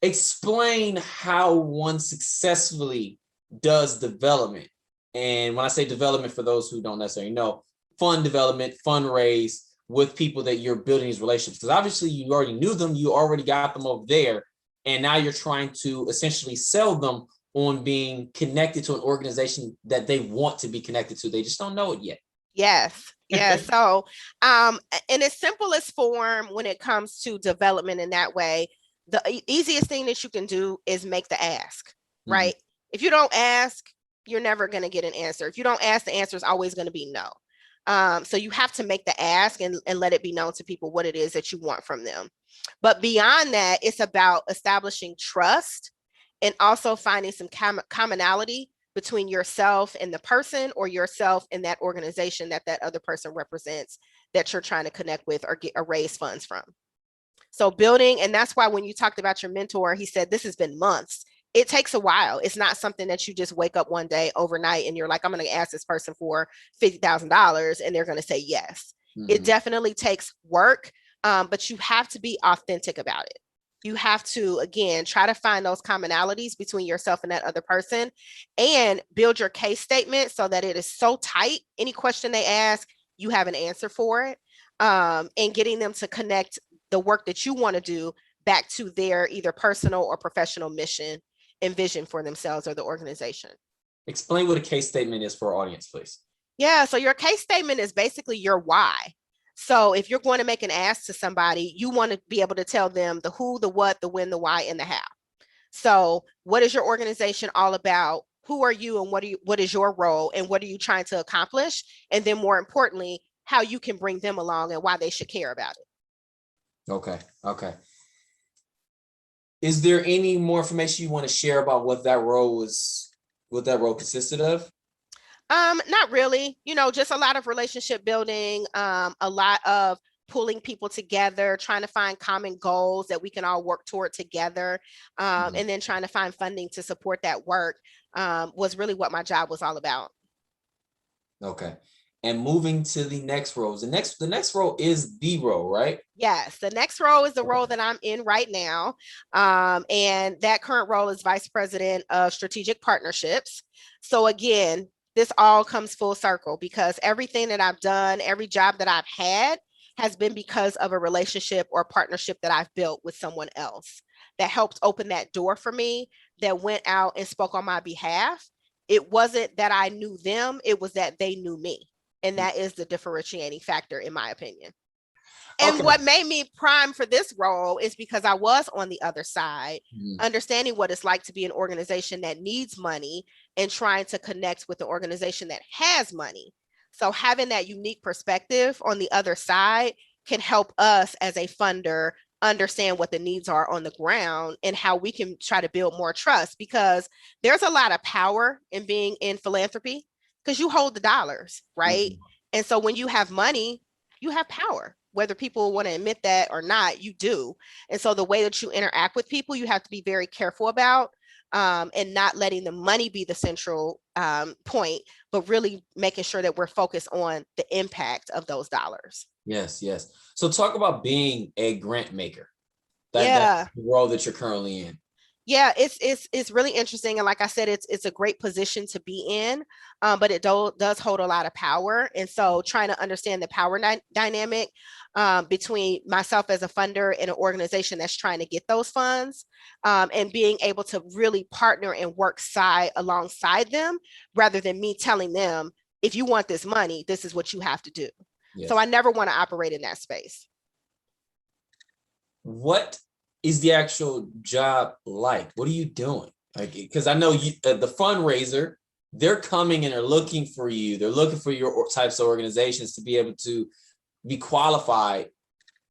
explain how one successfully does development. And when I say development, for those who don't necessarily know, fund development, fundraise with people that you're building these relationships. Because obviously you already knew them, you already got them over there. And now you're trying to essentially sell them on being connected to an organization that they want to be connected to. They just don't know it yet. Yes. Yeah. So, in its simplest form, when it comes to development in that way, the easiest thing that you can do is make the ask, right? Mm-hmm. If you don't ask, you're never going to get an answer. If you don't ask, the answer is always going to be no. So you have to make the ask and let it be known to people what it is that you want from them. But beyond that, it's about establishing trust and also finding some commonality between yourself and the person, or yourself and that organization that other person represents that you're trying to connect with or get or raise funds from. So building, and that's why when you talked about your mentor, he said this has been months. It takes a while. It's not something that you just wake up one day overnight and you're like, I'm going to ask this person for $50,000 and they're going to say yes. Mm-hmm. It definitely takes work, but you have to be authentic about it. You have to, again, try to find those commonalities between yourself and that other person and build your case statement so that it is so tight. Any question they ask, you have an answer for it, and getting them to connect the work that you want to do back to their either personal or professional mission and vision for themselves or the organization. Explain what a case statement is for our audience, please. Yeah, so your case statement is basically your why. So if you're going to make an ask to somebody, you want to be able to tell them the who, the what, the when, the why, and the how. So what is your organization all about? Who are you and what is your role and what are you trying to accomplish? And then more importantly, how you can bring them along and why they should care about it. Okay. Is there any more information you want to share about what that role consisted of? Not really, just a lot of relationship building, a lot of pulling people together, trying to find common goals that we can all work toward together, and then trying to find funding to support that work, was really what my job was all about. Okay. And moving to the next role. The next role is the role, right? Yes, the next role is the role that I'm in right now. And that current role is Vice President of Strategic Partnerships. So again, this all comes full circle because everything that I've done, every job that I've had has been because of a relationship or partnership that I've built with someone else that helped open that door for me, that went out and spoke on my behalf it wasn't that I knew them, it was that they knew me. And that is the differentiating factor, in my opinion. And Okay. what made me prime for this role is because I was on the other side, understanding what it's like to be an organization that needs money and trying to connect with the organization that has money. So having that unique perspective on the other side can help us as a funder understand what the needs are on the ground and how we can try to build more trust, because there's a lot of power in being in philanthropy because you hold the dollars, right? Mhm. And so when you have money, you have power. Whether people want to admit that or not, you do. And so the way that you interact with people, you have to be very careful about, and not letting the money be the central point, but really making sure that we're focused on the impact of those dollars. Yes, yes. So talk about being a grant maker. That's Yeah. the role that you're currently in. Yeah, it's really interesting, and like I said, it's a great position to be in, but it does hold a lot of power, and so trying to understand the power dynamic between myself as a funder and an organization that's trying to get those funds, and being able to really partner and work side alongside them, rather than me telling them, if you want this money, this is what you have to do. So Yes. I never want to operate in that space. What is the actual job like? What are you doing? Like, because I know you, the fundraiser, they're coming and they're looking for you. They're looking for your types of organizations to be able to be qualified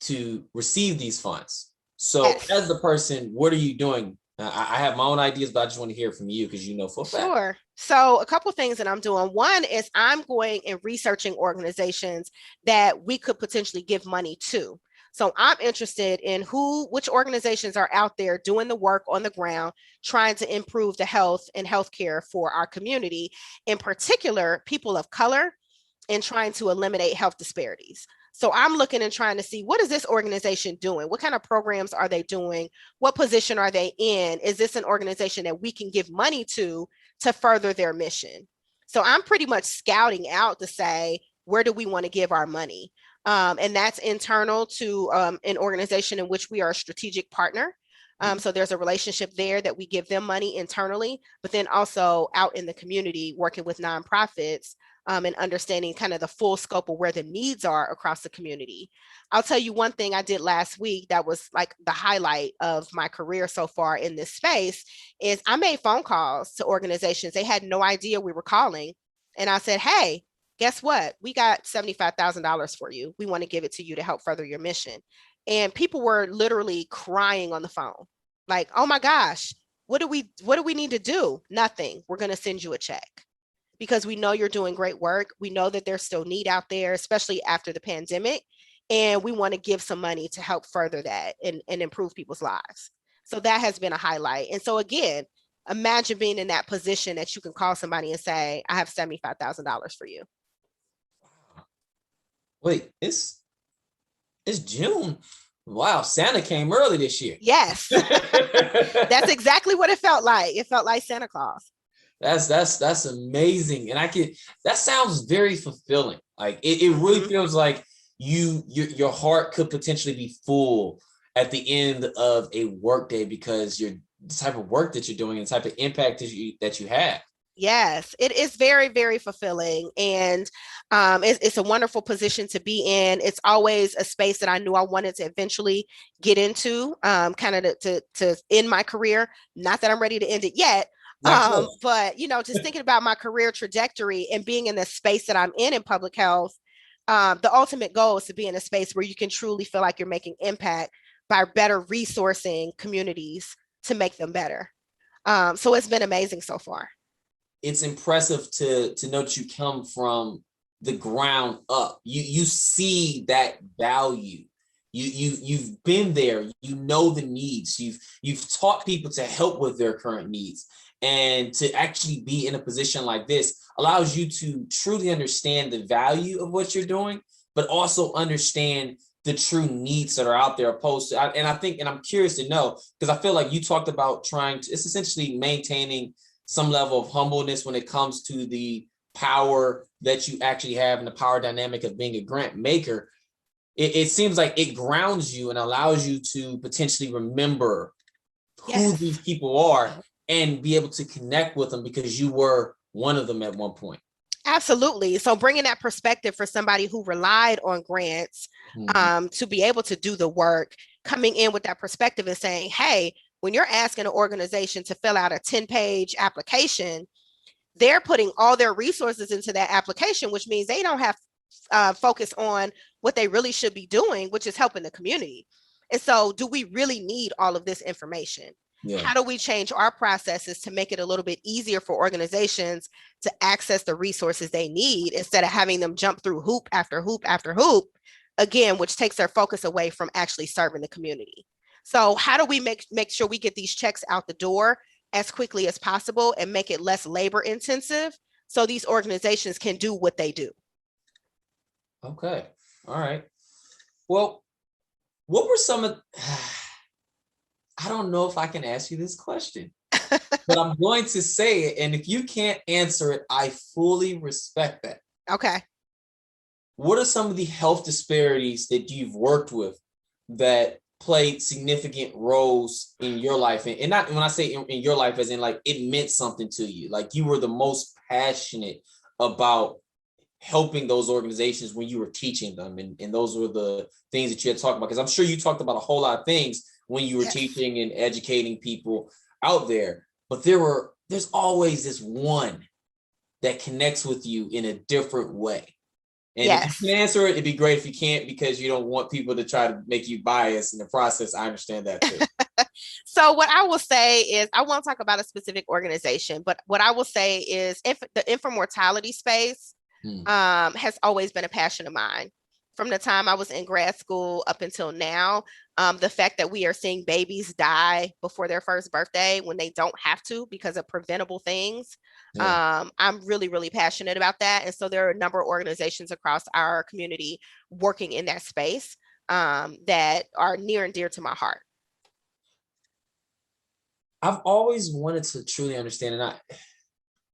to receive these funds. So as Yes. the person, what are you doing? I have my own ideas, but I just want to hear from you because you know for a fact. Sure. So, a couple things that I'm doing. One is I'm going and researching organizations that we could potentially give money to. So, I'm interested in which organizations are out there doing the work on the ground, trying to improve the health and healthcare for our community, in particular, people of color, and trying to eliminate health disparities. So I'm looking and trying to see, what is this organization doing? What kind of programs are they doing? What position are they in? Is this an organization that we can give money to further their mission? So I'm pretty much scouting out to say, where do we want to give our money? And that's internal to an organization in which we are a strategic partner. So there's a relationship there that we give them money internally, but then also out in the community, working with nonprofits, and understanding kind of the full scope of where the needs are across the community. I'll tell you one thing I did last week that was like the highlight of my career so far in this space is I made phone calls to organizations. They had no idea we were calling. And I said, hey, guess what? We got $75,000 for you. We want to give it to you to help further your mission. And people were literally crying on the phone. Like, oh my gosh, what do we need to do? Nothing. We're going to send you a check, because we know you're doing great work. We know that there's still need out there, especially after the pandemic. And we want to give some money to help further that and improve people's lives. So that has been a highlight. And so again, imagine being in that position that you can call somebody and say, I have $75,000 for you. Wait, it's June. Wow, Santa came early this year. Yes. That's exactly what it felt like. It felt like Santa Claus. That's amazing. And that sounds very fulfilling. Like it really feels like your heart could potentially be full at the end of a workday because you're the type of work that you're doing and the type of impact that you have. Yes, it is very, very fulfilling. And it's a wonderful position to be in. It's always a space that I knew I wanted to eventually get into, kind of to end my career. Not that I'm ready to end it yet. But just thinking about my career trajectory and being in the space that I'm in public health, the ultimate goal is to be in a space where you can truly feel like you're making impact by better resourcing communities to make them better. So it's been amazing so far. It's impressive to know that you come from the ground up. You see that value. You've been there. You know the needs. You've taught people to help with their current needs, and to actually be in a position like this allows you to truly understand the value of what you're doing, but also understand the true needs that are out there opposed to, and I'm curious to know, because I feel like you talked about it's essentially maintaining some level of humbleness when it comes to the power that you actually have and the power dynamic of being a grant maker. It seems like it grounds you and allows you to potentially remember who these people are and be able to connect with them because you were one of them at one point. Absolutely. So bringing that perspective for somebody who relied on grants to be able to do the work, coming in with that perspective and saying, hey, when you're asking an organization to fill out a 10-page application, they're putting all their resources into that application, which means they don't have focus on what they really should be doing, which is helping the community. And so do we really need all of this information? Yeah. How do we change our processes to make it a little bit easier for organizations to access the resources they need instead of having them jump through hoop after hoop after hoop, again, which takes their focus away from actually serving the community? So how do we make sure we get these checks out the door as quickly as possible and make it less labor intensive so these organizations can do what they do? Okay. All right. Well, what were some of, I don't know if I can ask you this question, but I'm going to say it. And if you can't answer it, I fully respect that. Okay. What are some of the health disparities that you've worked with that played significant roles in your life? And not when I say in your life, as in like it meant something to you, like you were the most passionate about helping those organizations when you were teaching them. And those were the things that you had talked about, because I'm sure you talked about a whole lot of things when you were teaching and educating people out there. But there's always this one that connects with you in a different way. And if you can answer it, it'd be great. If you can't, because you don't want people to try to make you biased in the process, I understand that too. So what I will say is, I won't talk about a specific organization, but what I will say is the infant mortality space has always been a passion of mine. From the time I was in grad school up until now, the fact that we are seeing babies die before their first birthday when they don't have to because of preventable things. I'm really, really passionate about that. And so there are a number of organizations across our community working in that space that are near and dear to my heart. I've always wanted to truly understand, and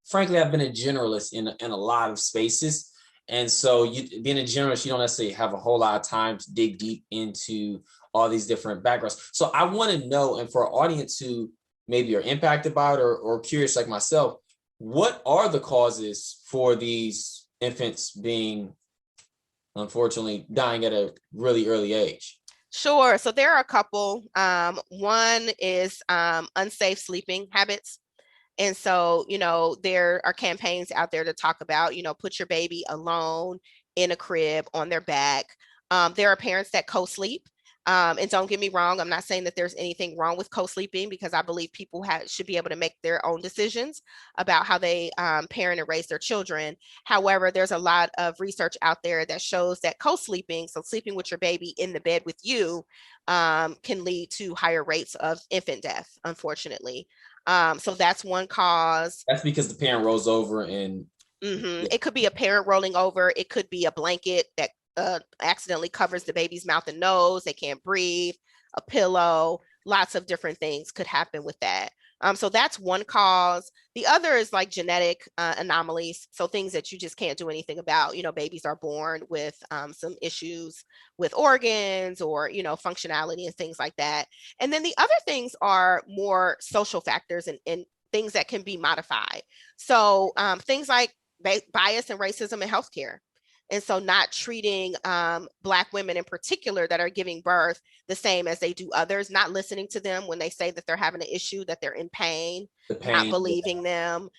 frankly, I've been a generalist in a lot of spaces. And so being a generalist, you don't necessarily have a whole lot of time to dig deep into all these different backgrounds. So I want to know, and for our audience who maybe are impacted by it or curious like myself, what are the causes for these infants being, unfortunately, dying at a really early age? Sure. So there are a couple. One is unsafe sleeping habits. And so, there are campaigns out there to talk about, put your baby alone in a crib on their back. There are parents that co-sleep. And don't get me wrong, I'm not saying that there's anything wrong with co-sleeping, because I believe people should be able to make their own decisions about how they parent and raise their children. However, there's a lot of research out there that shows that co-sleeping, so sleeping with your baby in the bed with you, can lead to higher rates of infant death, unfortunately. So that's one cause. That's because the parent rolls over and it could be a parent rolling over. It could be a blanket that accidentally covers the baby's mouth and nose. They can't breathe, a pillow, lots of different things could happen with that. So that's one cause. The other is like genetic anomalies. So things that you just can't do anything about. Babies are born with some issues with organs or, functionality and things like that. And then the other things are more social factors and things that can be modified. So things like bias and racism in healthcare. And so not treating Black women in particular that are giving birth the same as they do others, not listening to them when they say that they're having an issue, that they're in pain, not believing them,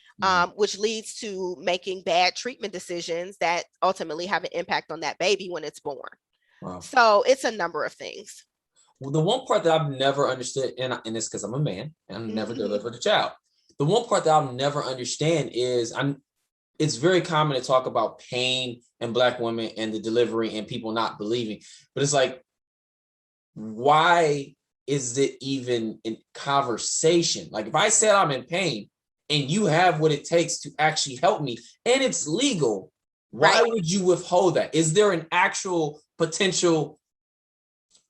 which leads to making bad treatment decisions that ultimately have an impact on that baby when it's born. Wow. So it's a number of things. Well, the one part that I've never understood, and it's because I'm a man and I've never delivered a child. The one part that I'll never understand is it's very common to talk about pain and Black women and the delivery and people not believing, but it's like, why is it even in conversation? Like if I said I'm in pain and you have what it takes to actually help me and it's legal, why would you withhold that? Is there an actual potential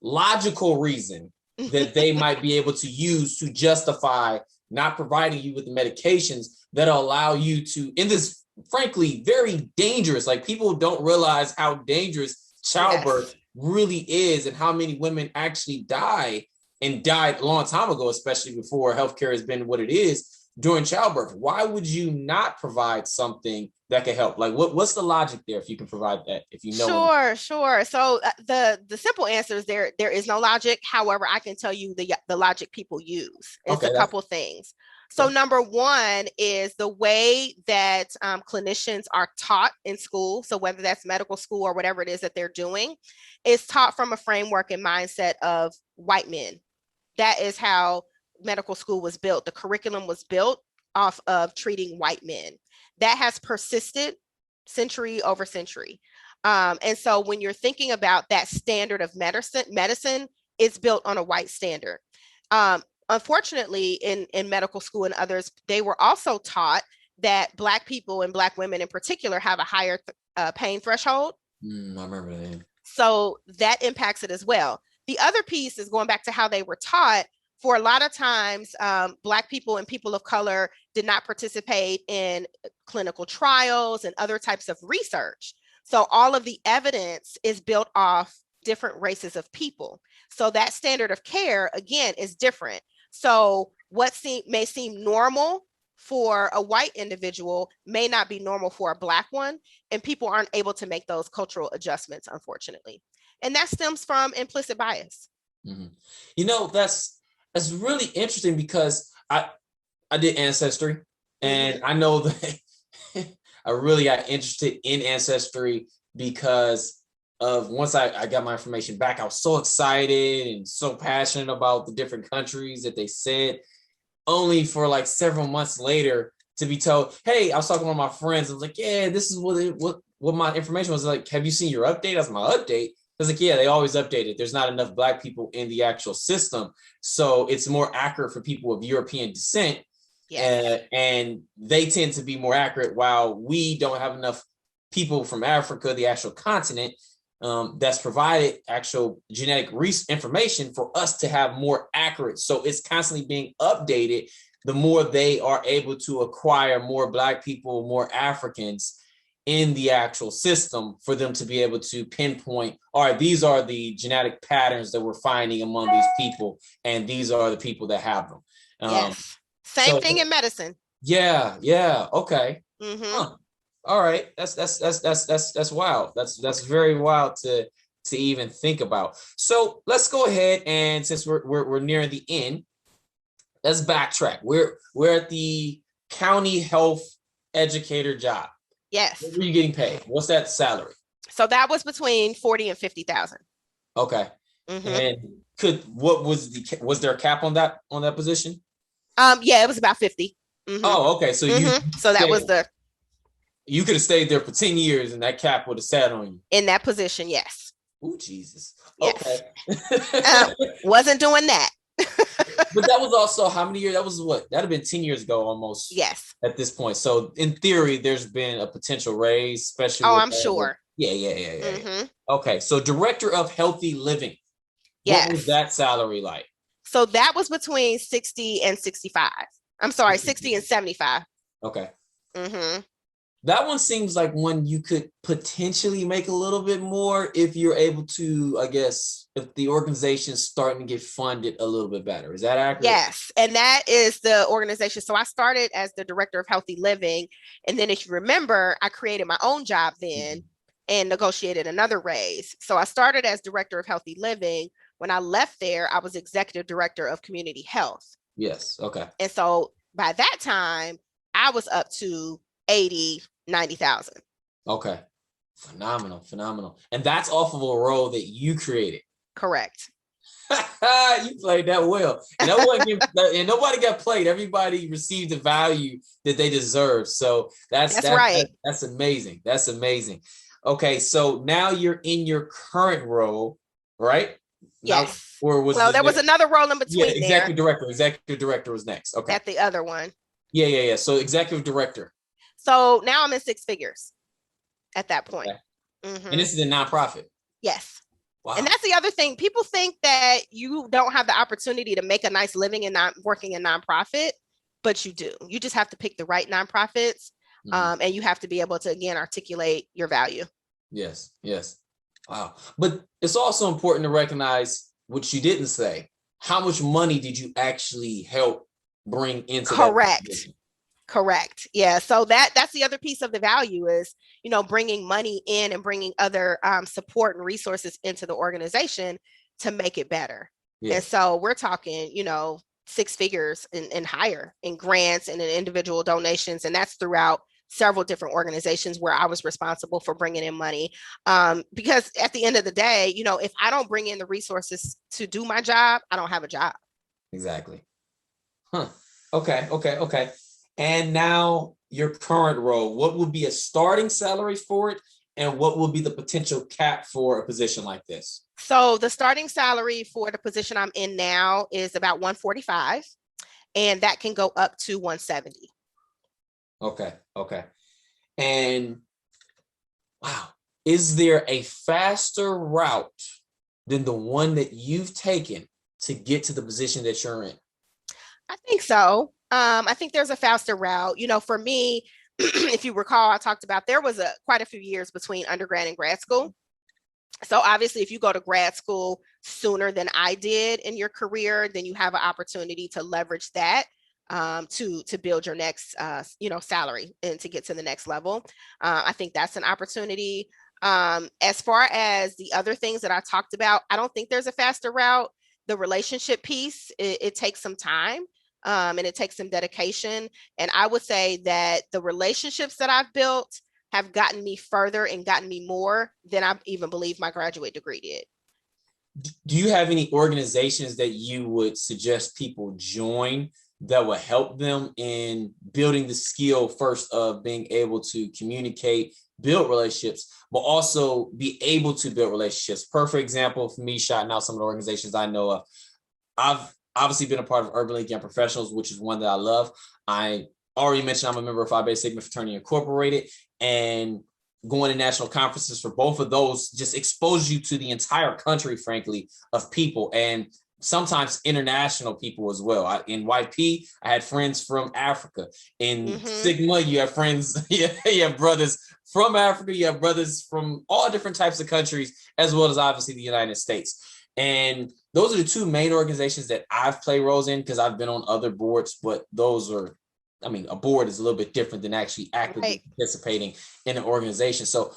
logical reason that they might be able to use to justify not providing you with the medications that allow you to, in this frankly very dangerous, like people don't realize how dangerous childbirth really is and how many women actually die and died a long time ago, especially before healthcare has been what it is, during childbirth. Why would you not provide something that could help? Like what's the logic there if you can provide that, if you know? Sure. So the simple answer is there is no logic. However, I can tell you the logic people use. It's Okay, a couple things. So number one is the way that clinicians are taught in school. So whether that's medical school or whatever it is that they're doing, is taught from a framework and mindset of white men. That is how medical school was built. The curriculum was built off of treating white men. That has persisted century over century. And so when you're thinking about that standard of medicine is built on a white standard. Unfortunately, in medical school and others, they were also taught that Black people and Black women in particular have a higher pain threshold. I remember that. So that impacts it as well. The other piece is going back to how they were taught. For a lot of times, Black people and people of color did not participate in clinical trials and other types of research. So all of the evidence is built off different races of people. So that standard of care, again, is different. So what may seem normal for a white individual may not be normal for a Black one, and people aren't able to make those cultural adjustments, unfortunately. And that stems from implicit bias. Mm-hmm. You know, that's really interesting because I did Ancestry, and I know that I really got interested in Ancestry because of once I got my information back, I was so excited and so passionate about the different countries that they said, only for like several months later to be told, hey, I was talking to my friends. I was like, yeah, this is what my information was like. Have you seen your update? That's my update. I was like, yeah, they always update it. There's not enough Black people in the actual system. So it's more accurate for people of European descent. Yes. And they tend to be more accurate while we don't have enough people from Africa, the actual continent, that's provided actual genetic information for us to have more accurate. So it's constantly being updated. The more they are able to acquire more Black people, more Africans in the actual system for them to be able to pinpoint, all right, these are the genetic patterns that we're finding among these people, and these are the people that have them. Yes. Same thing in medicine. Yeah. Okay. Huh. All right. That's wild. That's very wild to even think about. So let's go ahead, and since we're nearing the end, let's backtrack. We're at the county health educator job. Yes. What were you getting paid? What's that salary? So that was between 40 and 50,000. Okay. And was there a cap on that position? Yeah, it was about 50. Oh, okay. So you could have stayed there for 10 years and that cap would have sat on you. In that position, yes. Oh, Jesus. Yes. Okay. Wasn't doing that. But that was also how many years? That was what? That'd have been 10 years ago almost. Yes. At this point. So in theory, there's been a potential raise, especially. Oh, I'm sure. Yeah. Okay. So director of healthy living. Yes. What was that salary like? So that was between 60 and 65. I'm sorry, 60 and 75. Okay. That one seems like one you could potentially make a little bit more if you're able to, I guess, if the organization's starting to get funded a little bit better. Is that accurate? Yes. And that is the organization. So I started as the director of healthy living. And then if you remember, I created my own job then and negotiated another raise. So I started as director of healthy living. When I left there, I was executive director of community health. Yes. Okay. And so by that time, I was up to 80, 90,000. Okay. Phenomenal. And that's off of a role that you created. Correct. You played that well. And nobody got played. Everybody received the value that they deserve. So that's right. That's amazing. That's amazing. Okay. So now you're in your current role, right? Yes. Now, there was another role in between. Yeah, executive director. Executive director was next. Okay. At the other one. Yeah. So executive director. So now I'm in six figures at that point. Okay. And this is a nonprofit. Yes. Wow. And that's the other thing. People think that you don't have the opportunity to make a nice living and not working in nonprofit, but you do. You just have to pick the right nonprofits, and you have to be able to, again, articulate your value. Yes. Wow. But it's also important to recognize what you didn't say. How much money did you actually help bring into that Correct. position. Correct. Yeah. So that's the other piece of the value is, bringing money in and bringing other support and resources into the organization to make it better. Yeah. And so we're talking, six figures and higher in grants and in individual donations. And that's throughout several different organizations where I was responsible for bringing in money. Because at the end of the day, if I don't bring in the resources to do my job, I don't have a job. Exactly. Huh. Okay. And now your current role, what would be a starting salary for it? And what will be the potential cap for a position like this? So the starting salary for the position I'm in now is about 145, and that can go up to 170. Okay. And wow, is there a faster route than the one that you've taken to get to the position that you're in? I think so. I think there's a faster route. For me, if you recall, I talked about there was quite a few years between undergrad and grad school. So obviously, if you go to grad school sooner than I did in your career, then you have an opportunity to leverage that to build your next salary and to get to the next level. I think that's an opportunity. As far as the other things that I talked about, I don't think there's a faster route. The relationship piece, it takes some time. And it takes some dedication. And I would say that the relationships that I've built have gotten me further and gotten me more than I even believe my graduate degree did. Do you have any organizations that you would suggest people join that will help them in building the skill first of being able to communicate, build relationships, but also be able to build relationships? Perfect example for me, shouting out some of the organizations I know of. I've obviously been a part of Urban League Young Professionals, which is one that I love. I already mentioned I'm a member of Phi Beta Sigma Fraternity Incorporated, and going to national conferences for both of those just expose you to the entire country, frankly, of people, and sometimes international people as well. In YP, I had friends from Africa. In Sigma, you have friends, you have brothers from Africa, you have brothers from all different types of countries, as well as obviously the United States. And those are the two main organizations that I've played roles in, because I've been on other boards, but those are, a board is a little bit different than actually actively participating in an organization. So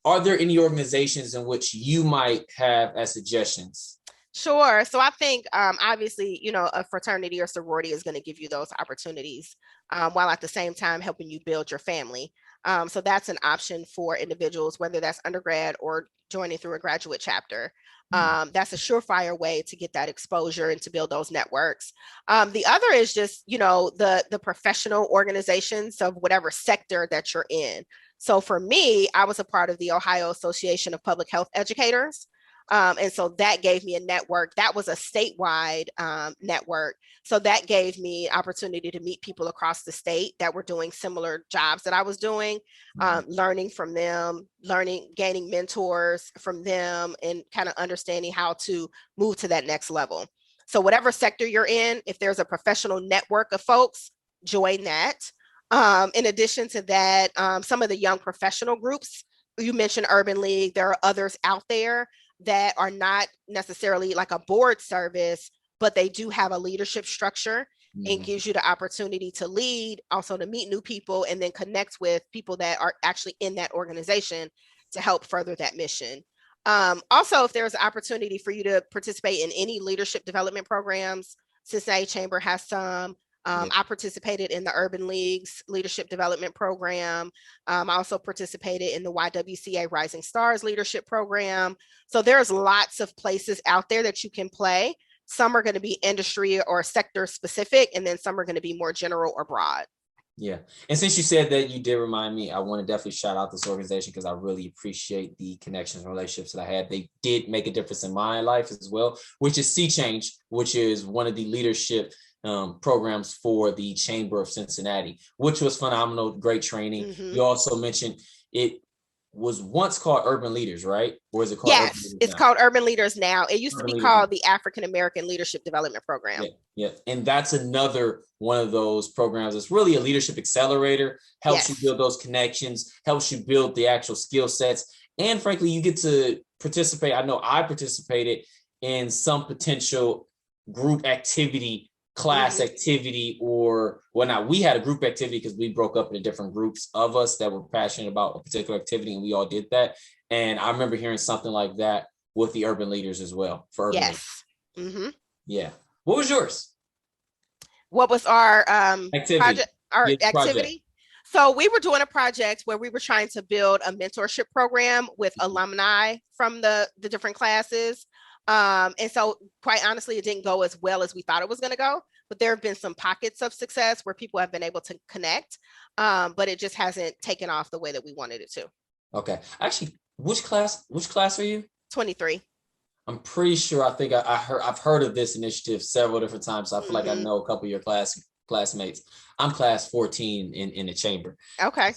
are there any organizations in which you might have as suggestions? Sure. So I think obviously, a fraternity or sorority is going to give you those opportunities while at the same time helping you build your family. So that's an option for individuals, whether that's undergrad or joining through a graduate chapter. That's a surefire way to get that exposure and to build those networks. The other is just, the professional organizations of whatever sector that you're in. So for me, I was a part of the Ohio Association of Public Health Educators. And so that gave me a network. That was a statewide network. So that gave me opportunity to meet people across the state that were doing similar jobs that I was doing, learning from them, gaining mentors from them, and kind of understanding how to move to that next level. So whatever sector you're in, if there's a professional network of folks, join that. In addition to that, some of the young professional groups, you mentioned Urban League, there are others out there that are not necessarily like a board service, but they do have a leadership structure and gives you the opportunity to lead, also to meet new people, and then connect with people that are actually in that organization to help further that mission. Also, if there's an opportunity for you to participate in any leadership development programs, Cincinnati Chamber has some. I participated in the Urban League's leadership development program. I also participated in the YWCA Rising Stars leadership program. So there's lots of places out there that you can play. Some are going to be industry or sector specific, and then some are going to be more general or broad. Yeah. And since you said that, you did remind me, I want to definitely shout out this organization because I really appreciate the connections and relationships that I had. They did make a difference in my life as well, which is Sea Change, which is one of the leadership programs for the Chamber of Cincinnati, which was phenomenal, great training. You also mentioned it was once called Urban Leaders, right? Or is it called? Yes, it's called Urban Leaders now. It used to be called the African American Leadership Development Program. Yeah. And that's another one of those programs. It's really a leadership accelerator, helps you build those connections, helps you build the actual skill sets. And frankly, you get to participate. I know I participated in some potential group activity class activity, or well, we had a group activity because we broke up into different groups of us that were passionate about a particular activity, and we all did that. And I remember hearing something like that with the urban leaders as well, for urban leaders. Mm-hmm. Yeah. What was yours? What was our Activity. project? Our Yeah, project. activity. So we were doing a project where we were trying to build a mentorship program with alumni from the different classes. And so quite honestly, it didn't go as well as we thought it was going to go, but there have been some pockets of success where people have been able to connect, but it just hasn't taken off the way that we wanted it to. Okay. Actually, which class are you? 23. I'm pretty sure, I've heard of this initiative several different times. So I feel like I know a couple of your classmates. I'm class 14 in the chamber. Okay.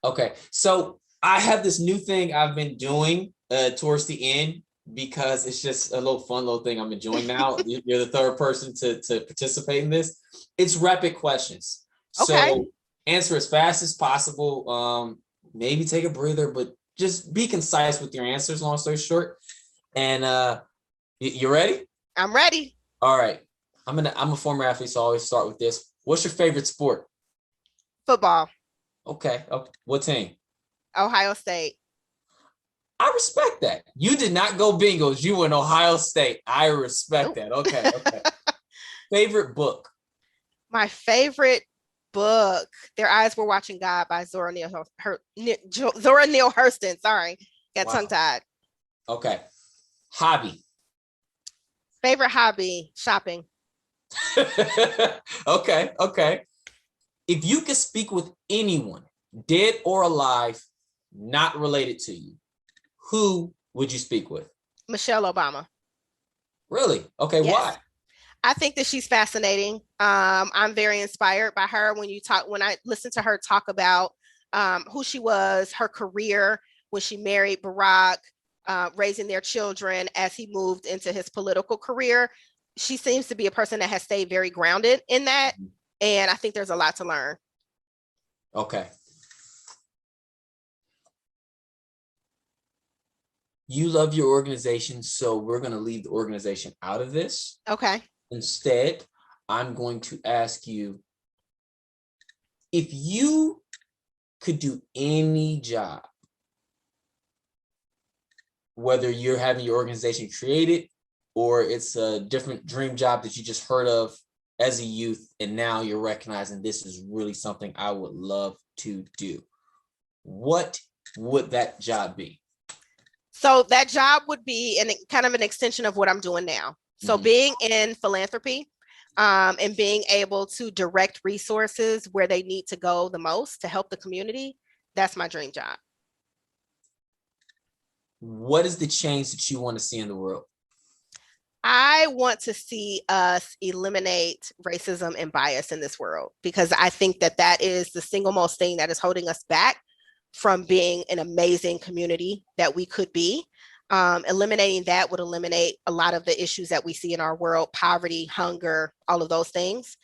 Okay. So I have this new thing I've been doing towards the end, because it's just a fun little thing I'm enjoying now. You're the third person to participate in this. It's rapid questions. Okay. So answer as fast as possible. Maybe take a breather, but just be concise with your answers, long story short. And you ready? I'm ready. All right. I'm a former athlete, so I always start with this. What's your favorite sport? Football. Okay. What team? Ohio State. I respect that. You did not go Bengals. You went Ohio State. I respect that. Okay. Favorite book? My favorite book, Their Eyes Were Watching God by Zora Neale Hurston. Sorry, got tongue-tied. Okay. Hobby? Favorite hobby, shopping. Okay. If you could speak with anyone, dead or alive, not related to you, who would you speak with? Michelle Obama. Really? Okay, yes. Why? I think that she's fascinating. I'm very inspired by her when I listen to her talk about who she was, her career, when she married Barack, raising their children as he moved into his political career. She seems to be a person that has stayed very grounded in that. And I think there's a lot to learn. Okay. You love your organization, so we're going to leave the organization out of this. Okay. Instead, I'm going to ask you, if you could do any job, whether you're having your organization created or it's a different dream job that you just heard of as a youth, and now you're recognizing this is really something I would love to do, what would that job be? So that job would be kind of an extension of what I'm doing now. So being in philanthropy and being able to direct resources where they need to go the most to help the community, that's my dream job. What is the change that you want to see in the world? I want to see us eliminate racism and bias in this world, because I think that is the single most thing that is holding us back from being an amazing community that we could be. Eliminating that would eliminate a lot of the issues that we see in our world: poverty, hunger, all of those things,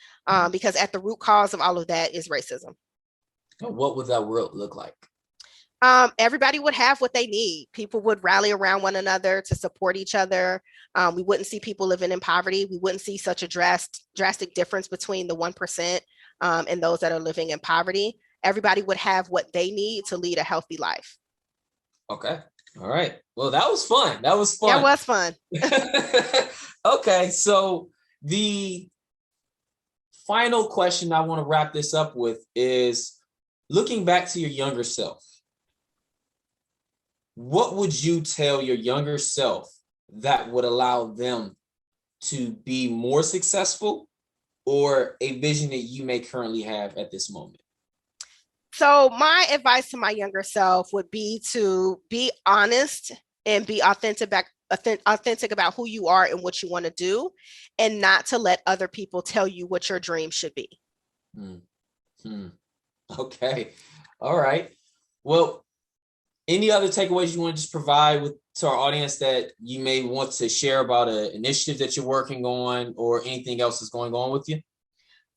because at the root cause of all of that is racism. What would that world look like? Everybody would have what they need. People would rally around one another to support each other. We wouldn't see people living in poverty. We wouldn't see such a drastic difference between the 1% and those that are living in poverty. Everybody would have what they need to lead a healthy life. Okay. All right. Well, that was fun. That was fun. Okay. So the final question I want to wrap this up with is, looking back to your younger self, what would you tell your younger self that would allow them to be more successful, or a vision that you may currently have at this moment? So my advice to my younger self would be to be honest and be authentic about who you are and what you want to do, and not to let other people tell you what your dream should be. Okay. All right. Well, any other takeaways you want to just provide to our audience that you may want to share about an initiative that you're working on, or anything else that's going on with you?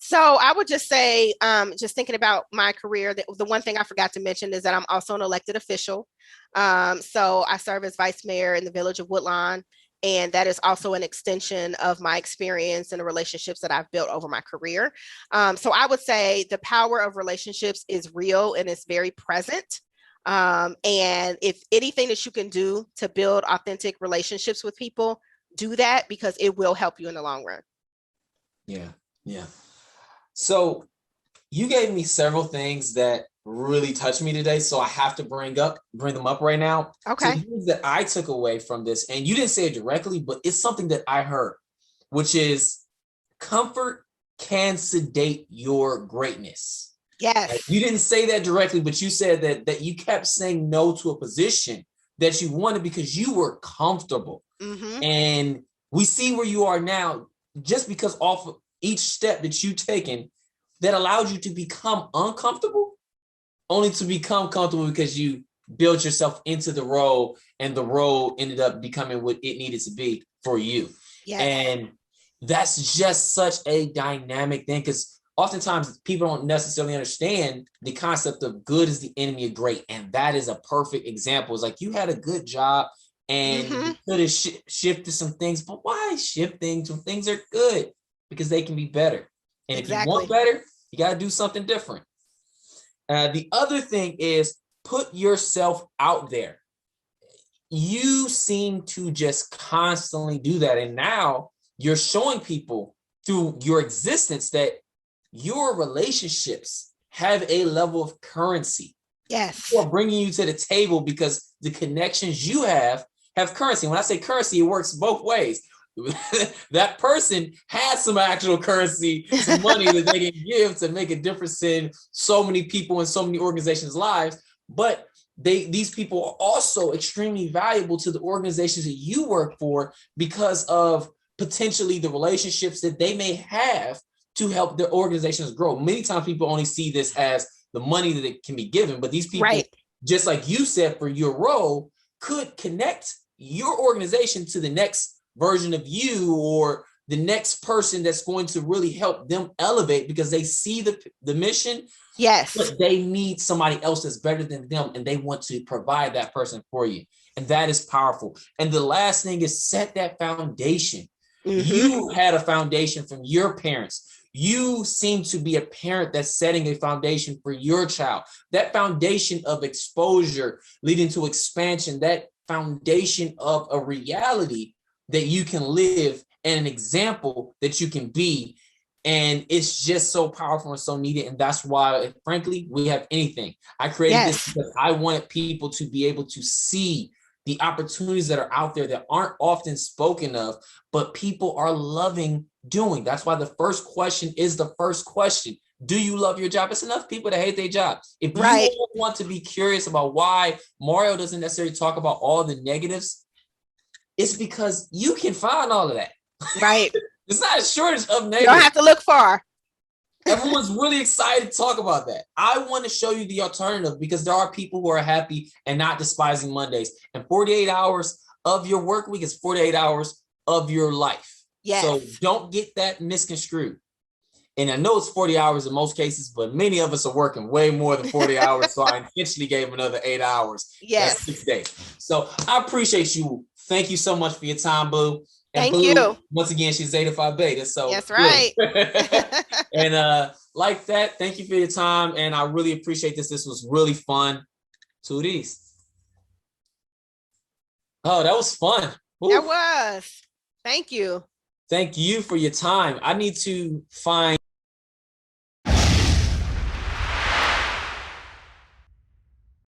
So I would just say, just thinking about my career, the one thing I forgot to mention is that I'm also an elected official. So I serve as vice mayor in the village of Woodlawn, And that is also an extension of my experience and the relationships that I've built over my career. So I would say the power of relationships is real and it's very present. And if anything that you can do to build authentic relationships with people, do that, because it will help you in the long run. Yeah. Yeah. So you gave me several things that really touched me today. So I have to bring them up right now. Okay. So things that I took away from this, and you didn't say it directly, but it's something that I heard, which is comfort can sedate your greatness. Yes. You didn't say that directly, but you said that you kept saying no to a position that you wanted because you were comfortable. Mm-hmm. And we see where you are now, just because off of each step that you've taken that allowed you to become uncomfortable, only to become comfortable because you built yourself into the role, and the role ended up becoming what it needed to be for you. Yes. And that's just such a dynamic thing, because oftentimes people don't necessarily understand the concept of good is the enemy of great. And that is a perfect example. It's like you had a good job and you could have shifted some things, but why shift things when things are good? Because they can be better. And if you want better, you got to do something different. The other thing is put yourself out there. You seem to just constantly do that. And now you're showing people through your existence that your relationships have a level of currency. Yes. People are bringing you to the table because the connections you have currency. When I say currency, it works both ways. That person has some actual currency, some money that they can give to make a difference in so many people and so many organizations' lives. But these people are also extremely valuable to the organizations that you work for because of potentially the relationships that they may have to help their organizations grow. Many times people only see this as the money that it can be given, but these people, just like you said, for your role, could connect your organization to the next version of you or the next person that's going to really help them elevate because they see the mission. Yes. But they need somebody else that's better than them, and they want to provide that person for you. And that is powerful. And the last thing is set that foundation. You had a foundation from your parents. You seem to be a parent that's setting a foundation for your child. That foundation of exposure leading to expansion, that foundation of a reality that you can live and an example that you can be. And it's just so powerful and so needed. And that's why, frankly, we have anything. I created this because I wanted people to be able to see the opportunities that are out there that aren't often spoken of, but people are loving doing. That's why the first question is the first question. Do you love your job? It's enough people that hate their job. If you want to be curious about why Mario doesn't necessarily talk about all the negatives, it's because you can find all of that. Right. It's not a shortage of negatives. You don't have to look far. Everyone's really excited to talk about that. I want to show you the alternative because there are people who are happy and not despising Mondays. And 48 hours of your work week is 48 hours of your life. Yes. So don't get that misconstrued. And I know it's 40 hours in most cases, but many of us are working way more than 40 hours. So I intentionally gave another 8 hours. Yes. That's 6 days. So I appreciate you. Thank you so much for your time, Blue. And Thank Blue, you. Once again, she's Zeta Phi Beta. So that's right. And like that, thank you for your time. And I really appreciate this. This was really fun. Tooties. Oh, that was fun. Ooh. That was. Thank you. Thank you for your time. I need to find